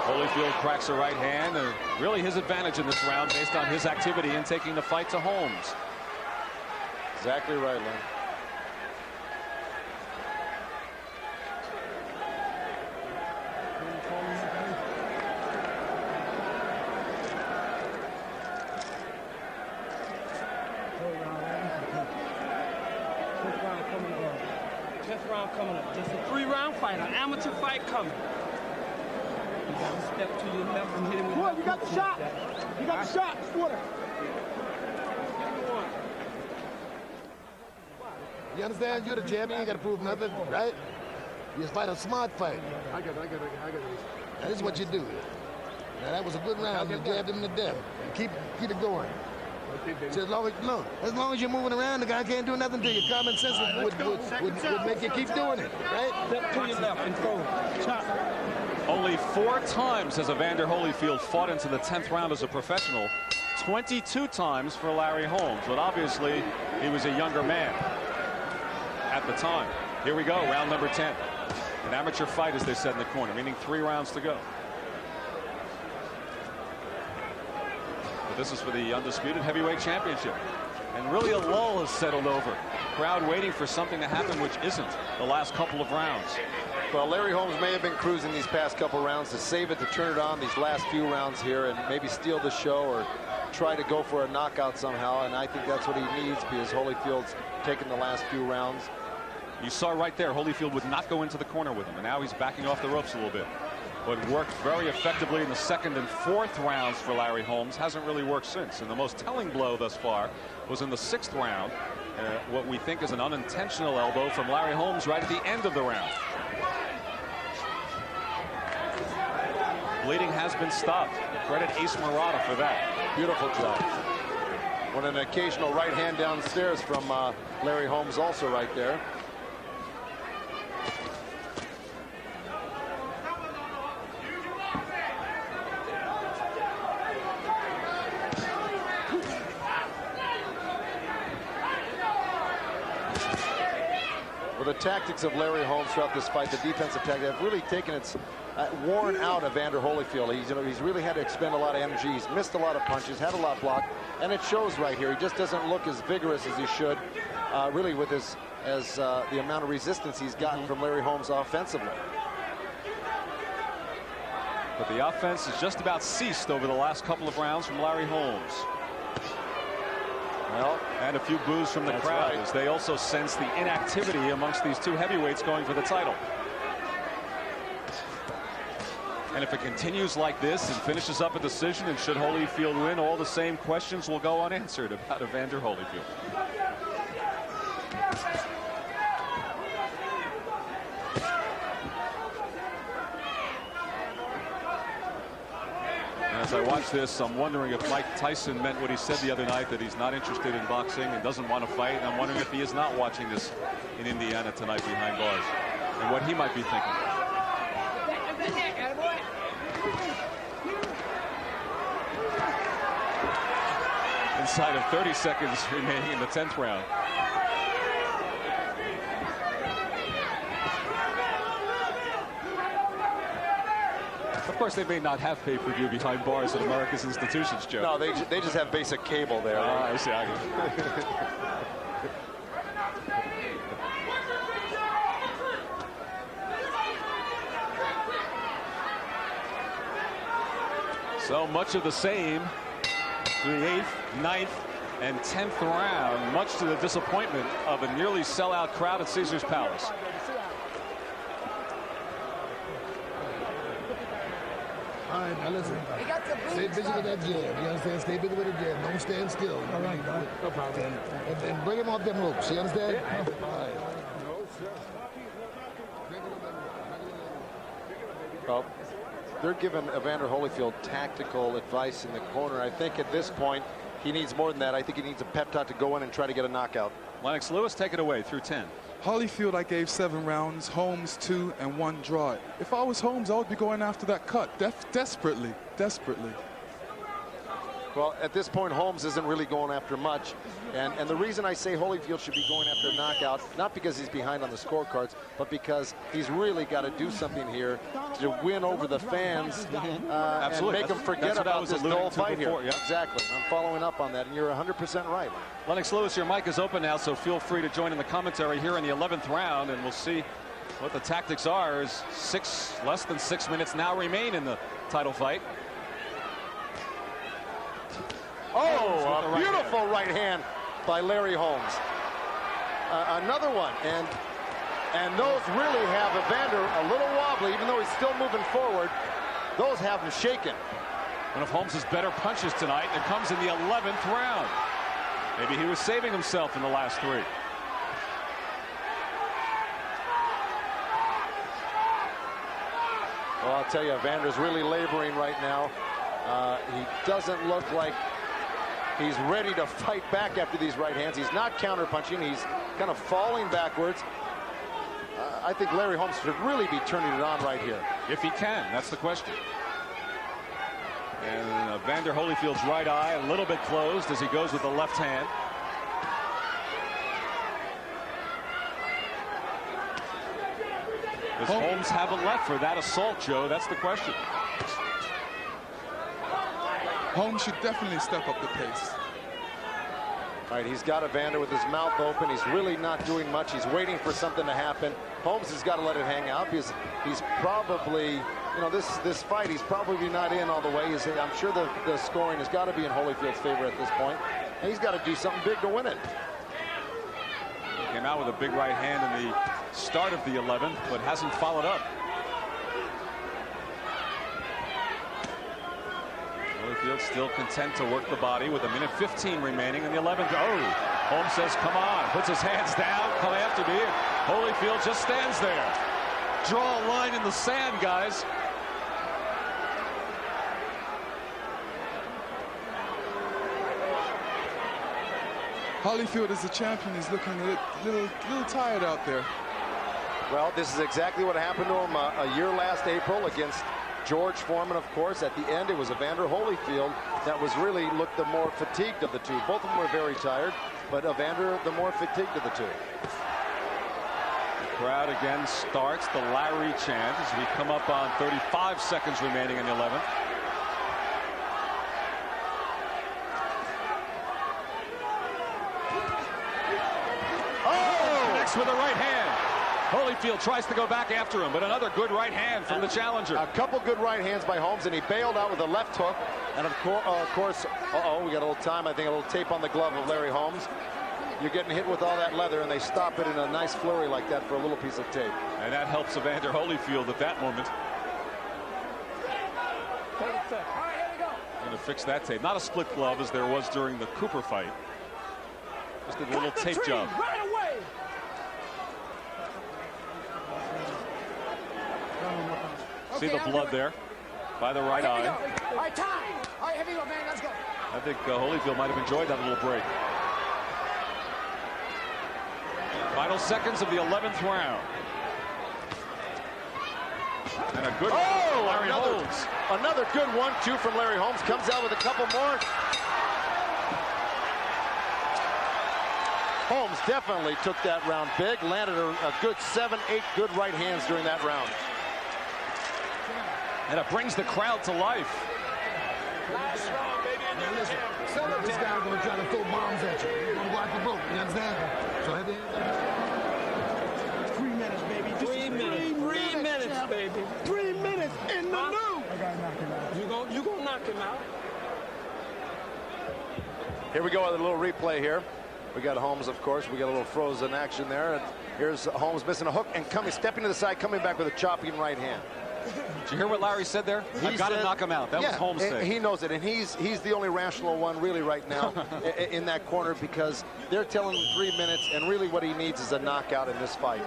Holyfield cracks a right hand, and really his advantage in this round based on his activity in taking the fight to Holmes. Exactly right, Lynn. Coming up. It's a 3-round fight, an amateur fight coming. You got to step to your left and hit him with Boy, you got the shot. You got the shot. Water. You understand? You're the champ. You ain't got to prove nothing, right? You just fight a smart fight. I got it. Now, this is what you do. Now, that was a good round. You jabbed him to death. Keep it going. So as long as you're moving around, the guy can't do nothing to you. Common sense would make you keep doing it, right? Step to your left and throw. Chop. Only 4 times has Evander Holyfield fought into the 10th round as a professional. 22 times for Larry Holmes, but obviously he was a younger man at the time. Here we go, round number 10. An amateur fight, as they said in the corner, meaning 3 rounds to go. This is for the undisputed heavyweight championship. And really a lull has settled over. Crowd waiting for something to happen which isn't the last couple of rounds. Well, Larry Holmes may have been cruising these past couple rounds to save it, to turn it on these last few rounds here and maybe steal the show or try to go for a knockout somehow. And I think that's what he needs, because Holyfield's taken the last few rounds. You saw right there, Holyfield would not go into the corner with him. And now he's backing off the ropes a little bit. But worked very effectively in the 2nd and 4th rounds for Larry Holmes. Hasn't really worked since. And the most telling blow thus far was in the 6th round. What we think is an unintentional elbow from Larry Holmes right at the end of the round. Bleeding has been stopped. Credit Ace Murata for that. Beautiful job. With an occasional right hand downstairs from Larry Holmes also right there. The tactics of Larry Holmes throughout this fight, the defensive tactics, have really taken its worn out of Evander Holyfield. He's really had to expend a lot of energy. He's missed a lot of punches, had a lot blocked, and it shows right here. He just doesn't look as vigorous as he should, really, with the amount of resistance he's gotten from Larry Holmes offensively. But the offense has just about ceased over the last couple of rounds from Larry Holmes. Well, and a few boos from the crowd as they also sense the inactivity amongst these two heavyweights going for the title. And if it continues like this and finishes up a decision, and should Holyfield win, all the same questions will go unanswered about Evander Holyfield. As I watch this, I'm wondering if Mike Tyson meant what he said the other night, that he's not interested in boxing and doesn't want to fight. And I'm wondering if he is not watching this in Indiana tonight behind bars and what he might be thinking. Inside of 30 seconds remaining in the 10th round. Of course, they may not have pay-per-view behind bars at America's institutions, Joe. No, they just have basic cable there. Ah, I see. So much of the same through the 8th, 9th, and 10th round, much to the disappointment of a nearly sellout crowd at Caesars Palace. All right, now listen. Stay busy with that jab. You understand? Stay busy with the jab. Don't stand still. All right, no problem. And bring him off them ropes. You understand? All right. Well, they're giving Evander Holyfield tactical advice in the corner. I think at this point he needs more than that. I think he needs a pep talk to go in and try to get a knockout. Lennox Lewis, take it away through 10. Holyfield, I gave 7 rounds, Holmes 2 and 1 draw. If I was Holmes, I would be going after that cut desperately. Well, at this point, Holmes isn't really going after much. And the reason I say Holyfield should be going after a knockout, not because he's behind on the scorecards, but because he's really got to do something here to win over the fans and make them forget about this dull fight here. Yeah. Exactly. I'm following up on that, and you're 100% right. Lennox Lewis, your mic is open now, so feel free to join in the commentary here in the 11th round, and we'll see what the tactics are as less than 6 minutes now remain in the title fight. Oh, a beautiful right hand by Larry Holmes. Another one, and those really have Evander a little wobbly, even though he's still moving forward. Those have him shaken. One of Holmes' better punches tonight, and it comes in the 11th round. Maybe he was saving himself in the last 3. Well, I'll tell you, Evander's really laboring right now. He doesn't look like he's ready to fight back after these right hands. He's not counter-punching. He's kind of falling backwards. I think Larry Holmes should really be turning it on right here. If he can, that's the question. And Evander Holyfield's right eye a little bit closed as he goes with the left hand. Does Holmes have a left for that assault, Joe? That's the question. Holmes should definitely step up the pace. All right, he's got Evander with his mouth open. He's really not doing much. He's waiting for something to happen. Holmes has got to let it hang out. He's probably, you know, this fight, he's probably not in all the way. I'm sure the scoring has got to be in Holyfield's favor at this point. And he's got to do something big to win it. He came out with a big right hand in the start of the 11th, but hasn't followed up. Holyfield still content to work the body with 1:15 remaining in the 11th. Oh, Holmes says, come on, puts his hands down, come after me. Holyfield just stands there. Draw a line in the sand, guys. Holyfield is the champion. He's looking a little tired out there. Well, this is exactly what happened to him a year last April against George Foreman, of course. At the end, it was Evander Holyfield that was really looked the more fatigued of the two. Both of them were very tired, but Evander the more fatigued of the two. The crowd again starts the Larry chant as we come up on 35 seconds remaining in the 11th. Oh! Connects with a right hand. Holyfield tries to go back after him, but another good right hand from the challenger. A couple good right hands by Holmes, and he bailed out with a left hook. And of course, we got a little time. I think a little tape on the glove of Larry Holmes. You're getting hit with all that leather, and they stop it in a nice flurry like that for a little piece of tape. And that helps Evander Holyfield at that moment. Going to fix that tape. Not a split glove as there was during the Cooper fight. Just a little tape job. Right away. See the blood there by the right eye. All right, time. All right, here we go, man. Let's go. I think Holyfield might have enjoyed that little break. Final seconds of the 11th round. And a good Larry Holmes. Another good 1-2 from Larry Holmes. Comes out with a couple more. Holmes definitely took that round big. Landed a good 7-8 good right hands during that round. And it brings the crowd to life. Last round, baby. Listen, this guy's going to try to throw bombs at you. You're going to go out the rope. You understand? So have your hands up. 3 minutes, baby. 3 minutes. 3 minutes, baby. 3 minutes in the new. I got to knock him out. You gonna knock him out. Here we go with a little replay here. We got Holmes, of course. We got a little frozen action there. And here's Holmes missing a hook and stepping to the side, coming back with a chopping right hand. Did you hear what Larry said there? I've got to knock him out. That was Holmes' saying. He knows it, and he's the only rational one really right now in that corner, because they're telling him 3 minutes, and really what he needs is a knockout in this fight.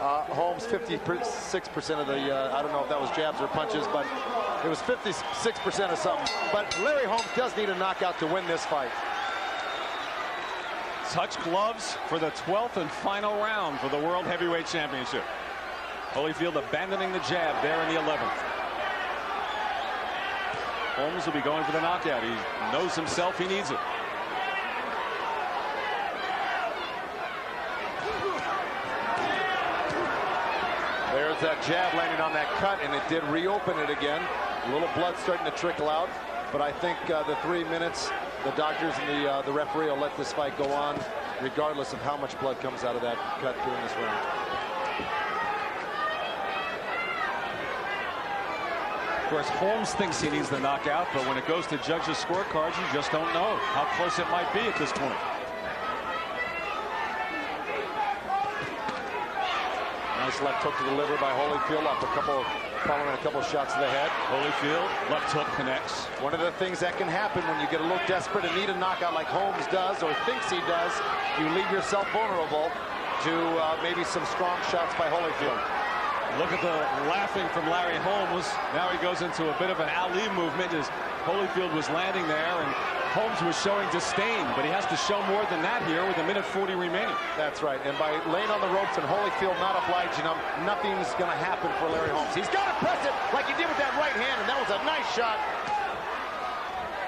Holmes 56% of the I don't know if that was jabs or punches, but it was 56% of something. But Larry Holmes does need a knockout to win this fight. Touch gloves for the 12th and final round for the World Heavyweight Championship. Holyfield abandoning the jab there in the 11th. Holmes will be going for the knockout. He knows himself he needs it. There's that jab landing on that cut, and it did reopen it again. A little blood starting to trickle out, but I think the 3 minutes, the doctors and the referee will let this fight go on, regardless of how much blood comes out of that cut during this round. Of course, Holmes thinks he needs the knockout, but when it goes to judges' scorecards, you just don't know how close it might be at this point. Nice left hook to the liver by Holyfield, following a couple shots to the head. Holyfield, left hook connects. One of the things that can happen when you get a little desperate and need a knockout like Holmes does, or thinks he does, you leave yourself vulnerable to maybe some strong shots by Holyfield. Look at the laughing from Larry Holmes. Now he goes into a bit of an Ali movement as Holyfield was landing there, and Holmes was showing disdain, but he has to show more than that here with 1:40 remaining. That's right, and by laying on the ropes and Holyfield not obliging him, nothing's going to happen for Larry Holmes. He's got to press it like he did with that right hand, and that was a nice shot.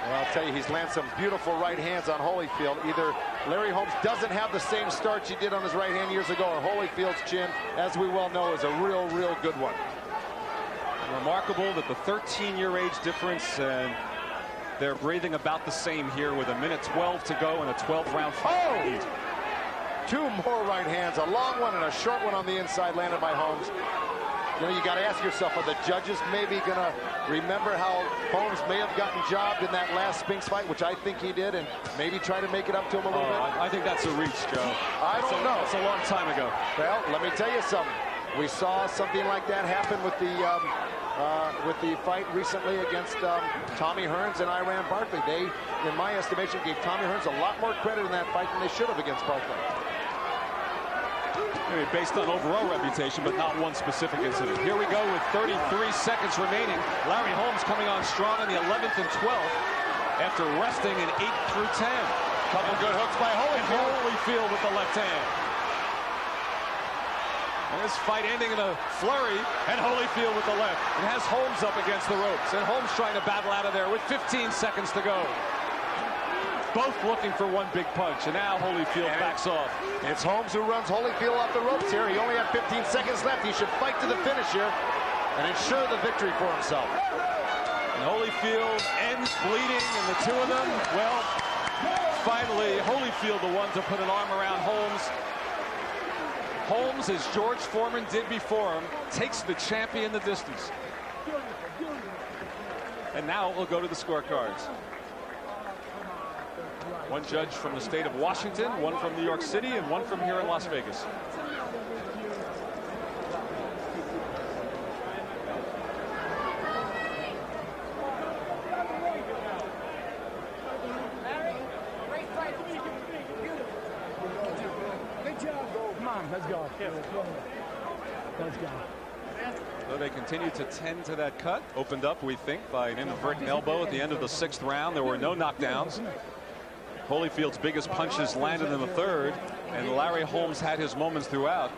Well, I'll tell you, he's landed some beautiful right hands on Holyfield. Either Larry Holmes doesn't have the same starch he did on his right hand years ago, or Holyfield's chin, as we well know, is a real good one. Remarkable that the 13-year age difference, and they're breathing about the same here with 1:12 to go in a 12th round fight. Oh! Two more right hands, a long one and a short one on the inside landed by Holmes. You know, you got to ask yourself, are the judges maybe going to remember how Holmes may have gotten jobbed in that last Spinks fight, which I think he did, and maybe try to make it up to him a little bit? I think that's a reach, Joe. I don't know. It's a long time ago. Well, let me tell you something. We saw something like that happen with the fight recently against Tommy Hearns and Iran Barkley. They, in my estimation, gave Tommy Hearns a lot more credit in that fight than they should have against Barkley. Maybe based on overall reputation, but not one specific incident. Here we go with 33 seconds remaining. Larry Holmes coming on strong in the 11th and 12th after resting in 8 through 10. Couple good hooks by Holyfield. Holyfield with the left hand. And this fight ending in a flurry, and Holyfield with the left. It has Holmes up against the ropes, and Holmes trying to battle out of there with 15 seconds to go. Both looking for one big punch, and now Holyfield backs off. It's Holmes who runs Holyfield off the ropes here. He only had 15 seconds left. He should fight to the finish here and ensure the victory for himself. And Holyfield ends bleeding, and the two of them, well, finally, Holyfield the one to put an arm around Holmes. Holmes, as George Foreman did before him, takes the champion the distance. And now we'll go to the scorecards. One judge from the state of Washington, one from New York City, and one from here in Las Vegas. Let's go. Let's go. So they continue to tend to that cut. Opened up, we think, by an inadvertent elbow at the end of the 6th round. There were no knockdowns. Holyfield's biggest punches landed in the 3rd, and Larry Holmes had his moments throughout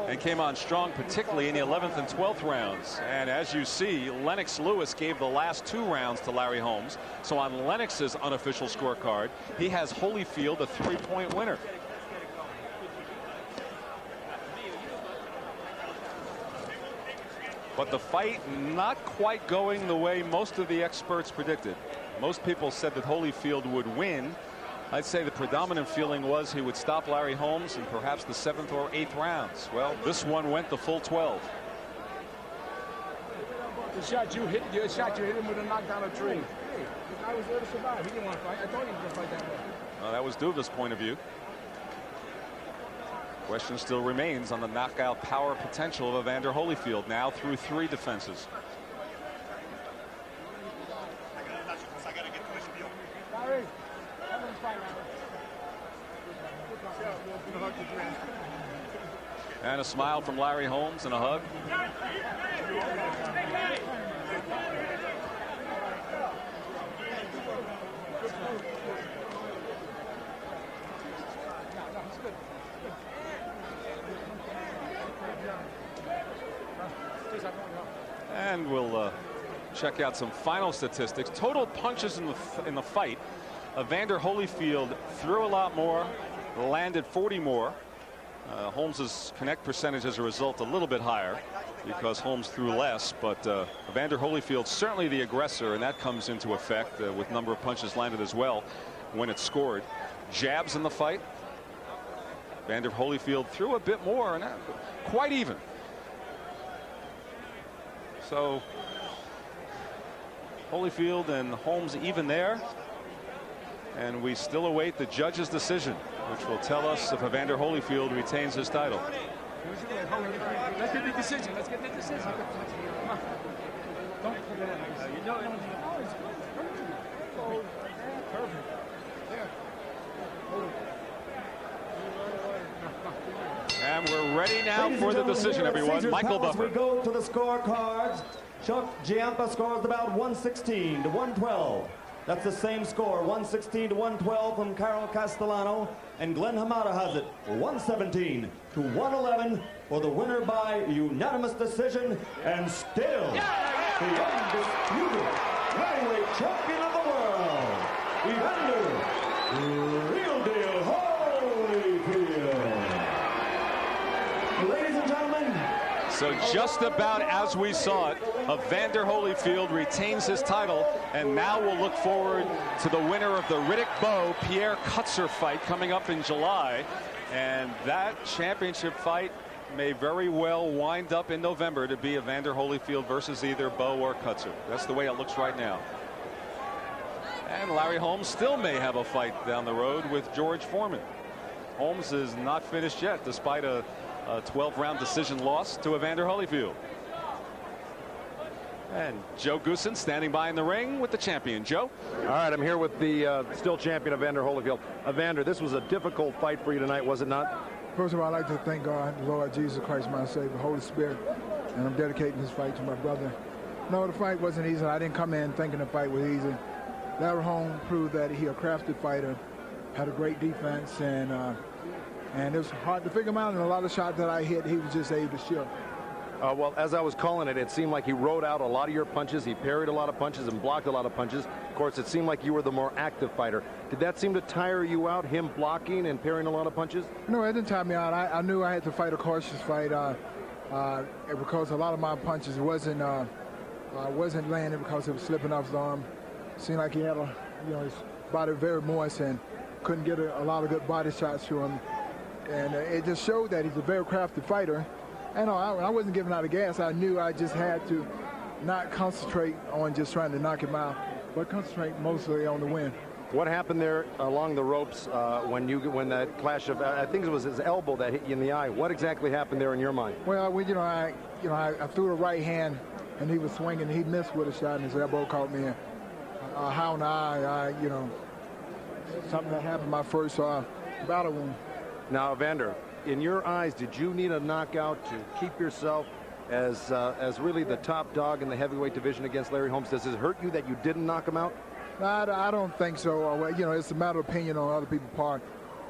and came on strong, particularly in the 11th and 12th rounds. And as you see, Lennox Lewis gave the last 2 rounds to Larry Holmes. So on Lennox's unofficial scorecard, he has Holyfield a 3-point winner. But the fight not quite going the way most of the experts predicted. Most people said that Holyfield would win. I'd say the predominant feeling was he would stop Larry Holmes in perhaps the 7th or 8th rounds. Well, this one went the full 12. The shot you hit him with a knockdown of 3. I was there to survive. He didn't want to fight. I thought he was going to fight that way. Well, that was Duva's point of view. Question still remains on the knockout power potential of Evander Holyfield, now through 3 defenses. And a smile from Larry Holmes and a hug. And we'll check out some final statistics. Total punches in the fight. Evander Holyfield threw a lot more, landed 40 more. Holmes's connect percentage as a result a little bit higher because Holmes threw less, but Evander Holyfield certainly the aggressor, and that comes into effect with number of punches landed as well when it's scored. Jabs in the fight. Evander Holyfield threw a bit more, and quite even. So Holyfield and Holmes even there, and we still await the judge's decision, which will tell us if Evander Holyfield retains his title. Let's get the decision. Let's get the decision. Come on. Don't forget it. You know it. Oh, it's good. Perfect. And we're ready now for the decision, everyone. Michael Buffer. We go to the scorecards. Chuck Giampa scores the bout 116 to 112. That's the same score, 116 to 112 from Carol Castellano. And Glenn Hamada has it, 117 to 111 for the winner by unanimous decision, and still the undisputed heavyweight champion of the world, Evander Real Deal Holyfield. Ladies and gentlemen. So just about as we saw it, Evander Holyfield retains his title, and now we'll look forward to the winner of the Riddick Bowe Pierre Kutzer fight coming up in July, and that championship fight may very well wind up in November to be Evander Holyfield versus either Bowe or Kutzer. That's the way it looks right now. And Larry Holmes still may have a fight down the road with George Foreman. Holmes is not finished yet, despite a 12-round decision loss to Evander Holyfield. And Joe Goosen standing by in the ring with the champion. Joe. All right, I'm here with the still champion Evander Holyfield. Evander, this was a difficult fight for you tonight, was it not? First of all, I'd like to thank God, the Lord Jesus Christ, my Savior, Holy Spirit, and I'm dedicating this fight to my brother. No, the fight wasn't easy. I didn't come in thinking the fight was easy. Larry Holmes proved that he a crafty fighter, had a great defense, and it was hard to figure him out, and a lot of shots that I hit, he was just able to shield. Well, as I was calling it, it seemed like he rode out a lot of your punches. He parried a lot of punches and blocked a lot of punches. Of course, it seemed like you were the more active fighter. Did that seem to tire you out, him blocking and parrying a lot of punches? No, it didn't tire me out. I knew I had to fight a cautious fight because a lot of my punches wasn't landing because it was slipping off his arm. Seemed like he had his body very moist and couldn't get a lot of good body shots to him. And it just showed that he's a very crafty fighter. And I wasn't giving out the gas. I knew I just had to not concentrate on just trying to knock him out, but concentrate mostly on the win. What happened there along the ropes when that clash of, I think it was his elbow that hit you in the eye? What exactly happened there in your mind? Well, I threw the right hand, and he was swinging. He missed with a shot, and his elbow caught me in. High on the eye, something that happened my first battle wound. Now, Evander, in your eyes, did you need a knockout to keep yourself as really the top dog in the heavyweight division against Larry Holmes? Does it hurt you that you didn't knock him out? No, I don't think so. It's a matter of opinion on other people's part.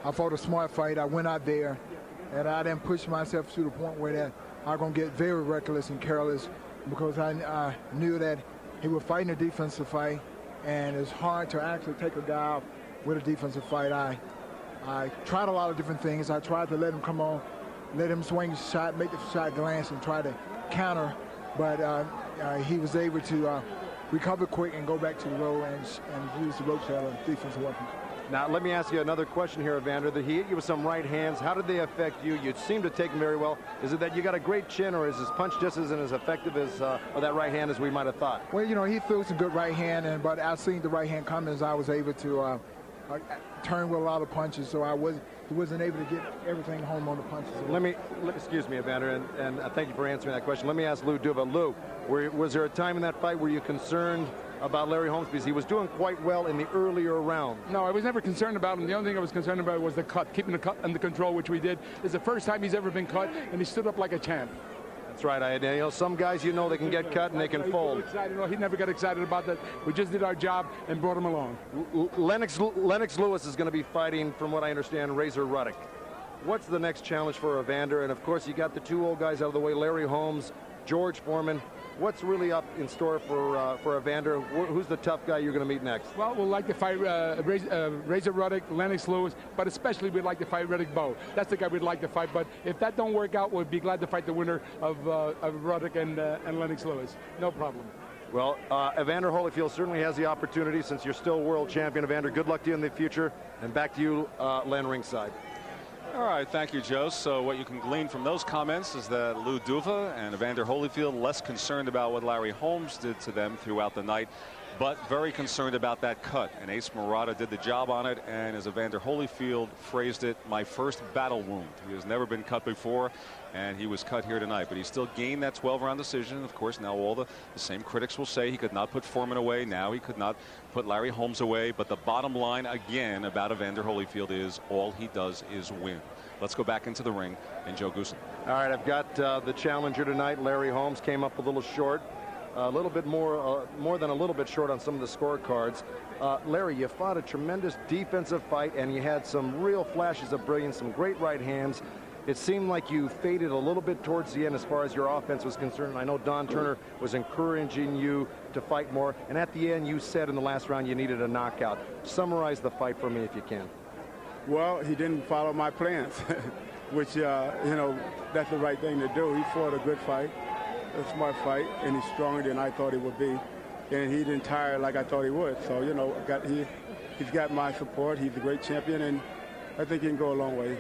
I fought a smart fight. I went out there, and I didn't push myself to the point where I'm going to get very reckless and careless, because I knew that he was fighting a defensive fight, and it's hard to actually take a guy out with a defensive fight. I tried a lot of different things. I tried to let him come on, let him swing his shot, make the shot glance, and try to counter, but he was able to recover quick and go back to the road and use the ropes as a defensive weapon. Now, let me ask you another question here, Evander. That he hit you with some right hands. How did they affect you? You seem to take them very well. Is it that you got a great chin, or is his punch just isn't as effective as that right hand as we might have thought? Well, he threw some good right hand, but I seen the right hand coming, as I was able to turn with a lot of punches, so he wasn't able to get everything home on the punches. Excuse me, Evander, and thank you for answering that question. Let me ask Lou Duva. Lou, was there a time in that fight were you concerned about Larry Holmes, because he was doing quite well in the earlier round? No, I was never concerned about him. The only thing I was concerned about was the cut, keeping the cut under control, which we did. It's the first time he's ever been cut, and he stood up like a champ. That's right. Some guys, they can get cut and they can fold. He never got excited about that. We just did our job and brought him along. Lennox Lewis is going to be fighting, from what I understand, Razor Ruddock. What's the next challenge for Evander? And of course, you got the two old guys out of the way, Larry Holmes, George Foreman. What's really up in store for Evander? Who's the tough guy you're going to meet next? Well, we'd like to fight Razor Ruddock, Lennox Lewis, but especially we'd like to fight Riddick Bowe. That's the guy we'd like to fight. But if that don't work out, we'd be glad to fight the winner of Ruddock and Lennox Lewis. No problem. Well, Evander Holyfield certainly has the opportunity, since you're still world champion. Evander, good luck to you in the future. And back to you, Len, ringside. All right, thank you, Joe. So what you can glean from those comments is that Lou Duva and Evander Holyfield less concerned about what Larry Holmes did to them throughout the night, but very concerned about that cut. And Ace Murata did the job on it, and as Evander Holyfield phrased it, my first battle wound. He has never been cut before, and he was cut here tonight, but he still gained that 12-round decision. Of course, now all the same critics will say he could not put Foreman away. Now he could not put Larry Holmes away. But the bottom line again about Evander Holyfield is all he does is win. Let's go back into the ring and Joe Goosen. All right, I've got the challenger tonight. Larry Holmes came up a little short, a little bit more than a little bit short on some of the scorecards. Larry, you fought a tremendous defensive fight, and you had some real flashes of brilliance, some great right hands. It seemed like you faded a little bit towards the end as far as your offense was concerned. I know Don Turner was encouraging you to fight more, and at the end you said in the last round you needed a knockout. Summarize the fight for me if you can. Well, he didn't follow my plans, which, that's the right thing to do. He fought a good fight, a smart fight, and he's stronger than I thought he would be. And he didn't tire like I thought he would. So, he's got my support. He's a great champion, and I think he can go a long way.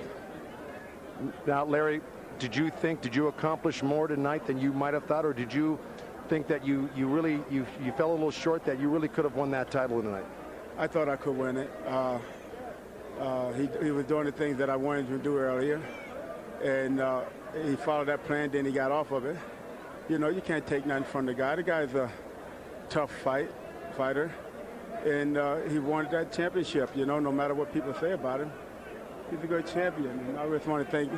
Now, Larry, did you accomplish more tonight than you might have thought, or did you think that you fell a little short, that you really could have won that title tonight? I thought I could win it. He was doing the things that I wanted him to do earlier, and he followed that plan, then he got off of it. You can't take nothing from the guy. The guy's a tough fighter, and he wanted that championship, no matter what people say about him. He's a great champion, and I just want to thank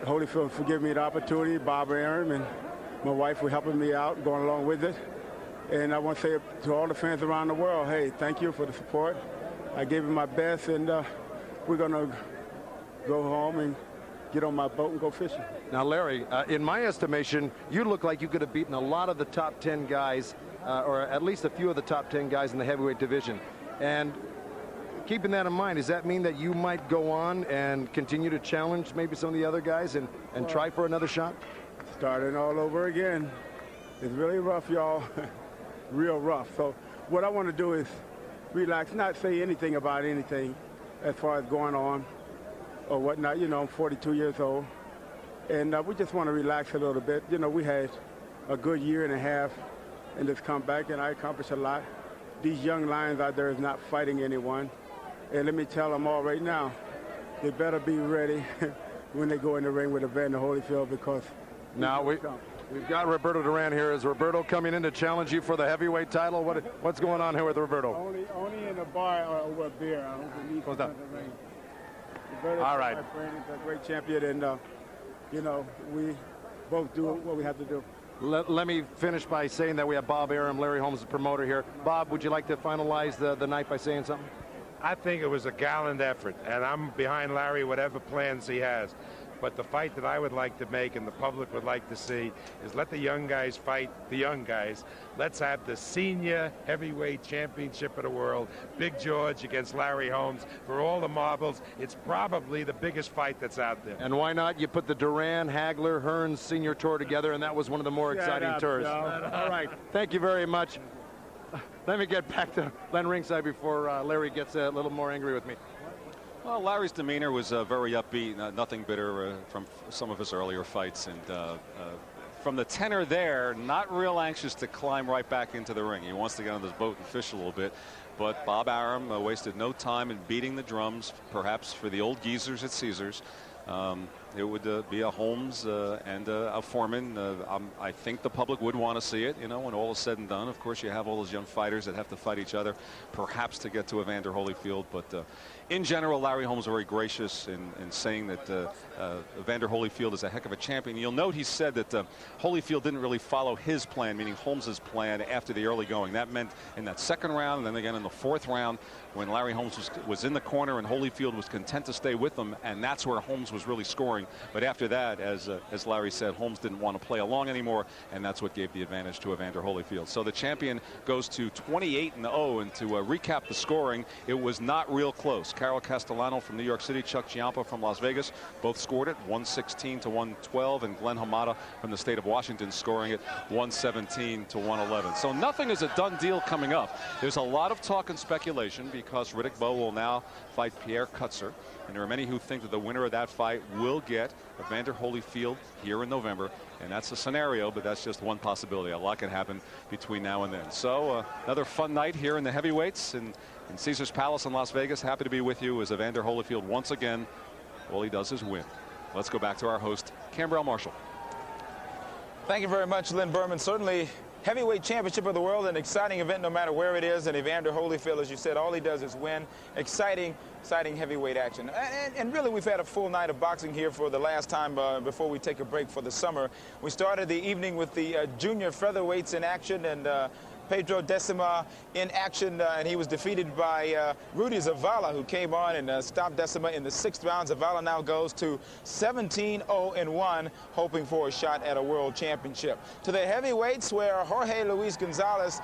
Holyfield for giving me the opportunity, Bob Arum and my wife for helping me out, going along with it. And I want to say to all the fans around the world, hey, thank you for the support. I gave him my best, and we're going to go home and get on my boat and go fishing. Now, Larry, in my estimation, you look like you could have beaten a lot of the top 10 guys, or at least a few of the top 10 guys in the heavyweight division. And keeping that in mind, does that mean that you might go on and continue to challenge maybe some of the other guys and try for another shot? Starting all over again. It's really rough, y'all. Real rough. So what I want to do is relax, not say anything about anything as far as going on or whatnot. You know, I'm 42 years old, and we just want to relax a little bit. You know, we had a good year and a half in this comeback, and I accomplished a lot. These young lions out there is not fighting anyone, and let me tell them all right now, they better be ready when they go in the ring with Evander Holyfield, because now we've got Roberto Duran here. Is Roberto coming in to challenge you for the heavyweight title? What's going on here with Roberto? Only in a bar or over a beer. I don't believe in the ring. Roberto's all right. My friend, he's a great champion, and you know, we both do what we have to do. Let me finish by saying that we have Bob Arum, Larry Holmes' promoter here. Bob, would you like to finalize the night by saying something? I think it was a gallant effort, and I'm behind Larry, whatever plans he has. But the fight that I would like to make and the public would like to see is let the young guys fight the young guys. Let's have the senior heavyweight championship of the world, Big George against Larry Holmes, for all the marbles. It's probably the biggest fight that's out there. And why not? You put the Duran, Hagler, Hearns senior tour together, and that was one of the more exciting tours. All right. Thank you very much. Let me get back to Len ringside before Larry gets a little more angry with me. Well, Larry's demeanor was very upbeat, nothing bitter from some of his earlier fights, and from the tenor there, not real anxious to climb right back into the ring. He wants to get on this boat and fish a little bit, but Bob Arum wasted no time in beating the drums, perhaps for the old geezers at Caesars. It would be a Holmes and a Foreman. I think the public would want to see it, you know, when all is said and done. Of course, you have all those young fighters that have to fight each other, perhaps to get to Evander Holyfield. But in general, Larry Holmes very gracious in saying that Evander Holyfield is a heck of a champion. You'll note he said that Holyfield didn't really follow his plan, meaning Holmes's plan, after the early going. That meant in that second round and then again in the fourth round, when Larry Holmes was in the corner and Holyfield was content to stay with them, and that's where Holmes was really scoring. But after that, as Larry said, Holmes didn't want to play along anymore, and that's what gave the advantage to Evander Holyfield. So the champion goes to 28-0, and to recap the scoring, it was not real close. Carol Castellano from New York City, Chuck Giampa from Las Vegas, both scored it 116 to 112, and Glenn Hamada from the state of Washington scoring it 117 to 111. So nothing is a done deal coming up. There's a lot of talk and speculation because Riddick Bowe will now fight Pierre Kutzer, and there are many who think that the winner of that fight will get Evander Holyfield here in November, and that's a scenario, but that's just one possibility. A lot can happen between now and then. So another fun night here in the heavyweights in Caesars Palace in Las Vegas. Happy to be with you as Evander Holyfield once again, all he does is win. Let's go back to our host, Cambrell Marshall. Thank you very much, Lynn Berman. Certainly heavyweight championship of the world, an exciting event no matter where it is, and Evander Holyfield, as you said, all he does is win. Exciting heavyweight action. And really, we've had a full night of boxing here for the last time before we take a break for the summer. We started the evening with the junior featherweights in action, and Pedro Decima in action, and he was defeated by Rudy Zavala, who came on and stopped Decima in the 6th round. Zavala now goes to 17-0-1, hoping for a shot at a world championship. To the heavyweights, where Jorge Luis Gonzalez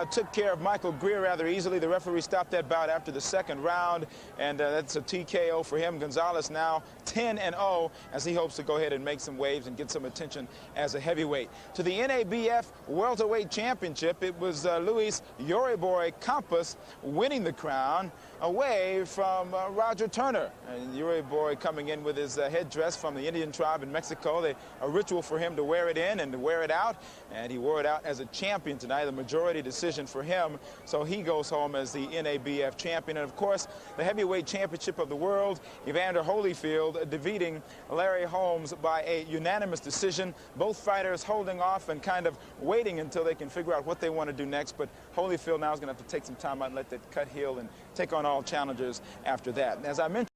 took care of Michael Greer rather easily. The referee stopped that bout after the 2nd round, and that's a TKO for him. Gonzalez now 10-0 as he hopes to go ahead and make some waves and get some attention as a heavyweight. To the NABF Welterweight Championship, it was Luis Yuriboy Campos winning the crown away from Roger Turner. And Yuriboy coming in with his headdress from the Indian tribe in Mexico. A ritual for him to wear it in and to wear it out, and he wore it out as a champion tonight. The majority decision for him, so he goes home as the NABF champion. And of course, the heavyweight championship of the world, Evander Holyfield defeating Larry Holmes by a unanimous decision. Both fighters holding off and kind of waiting until they can figure out what they want to do next, but Holyfield now is going to have to take some time out and let that cut heal and take on all challengers after that. And as I mentioned,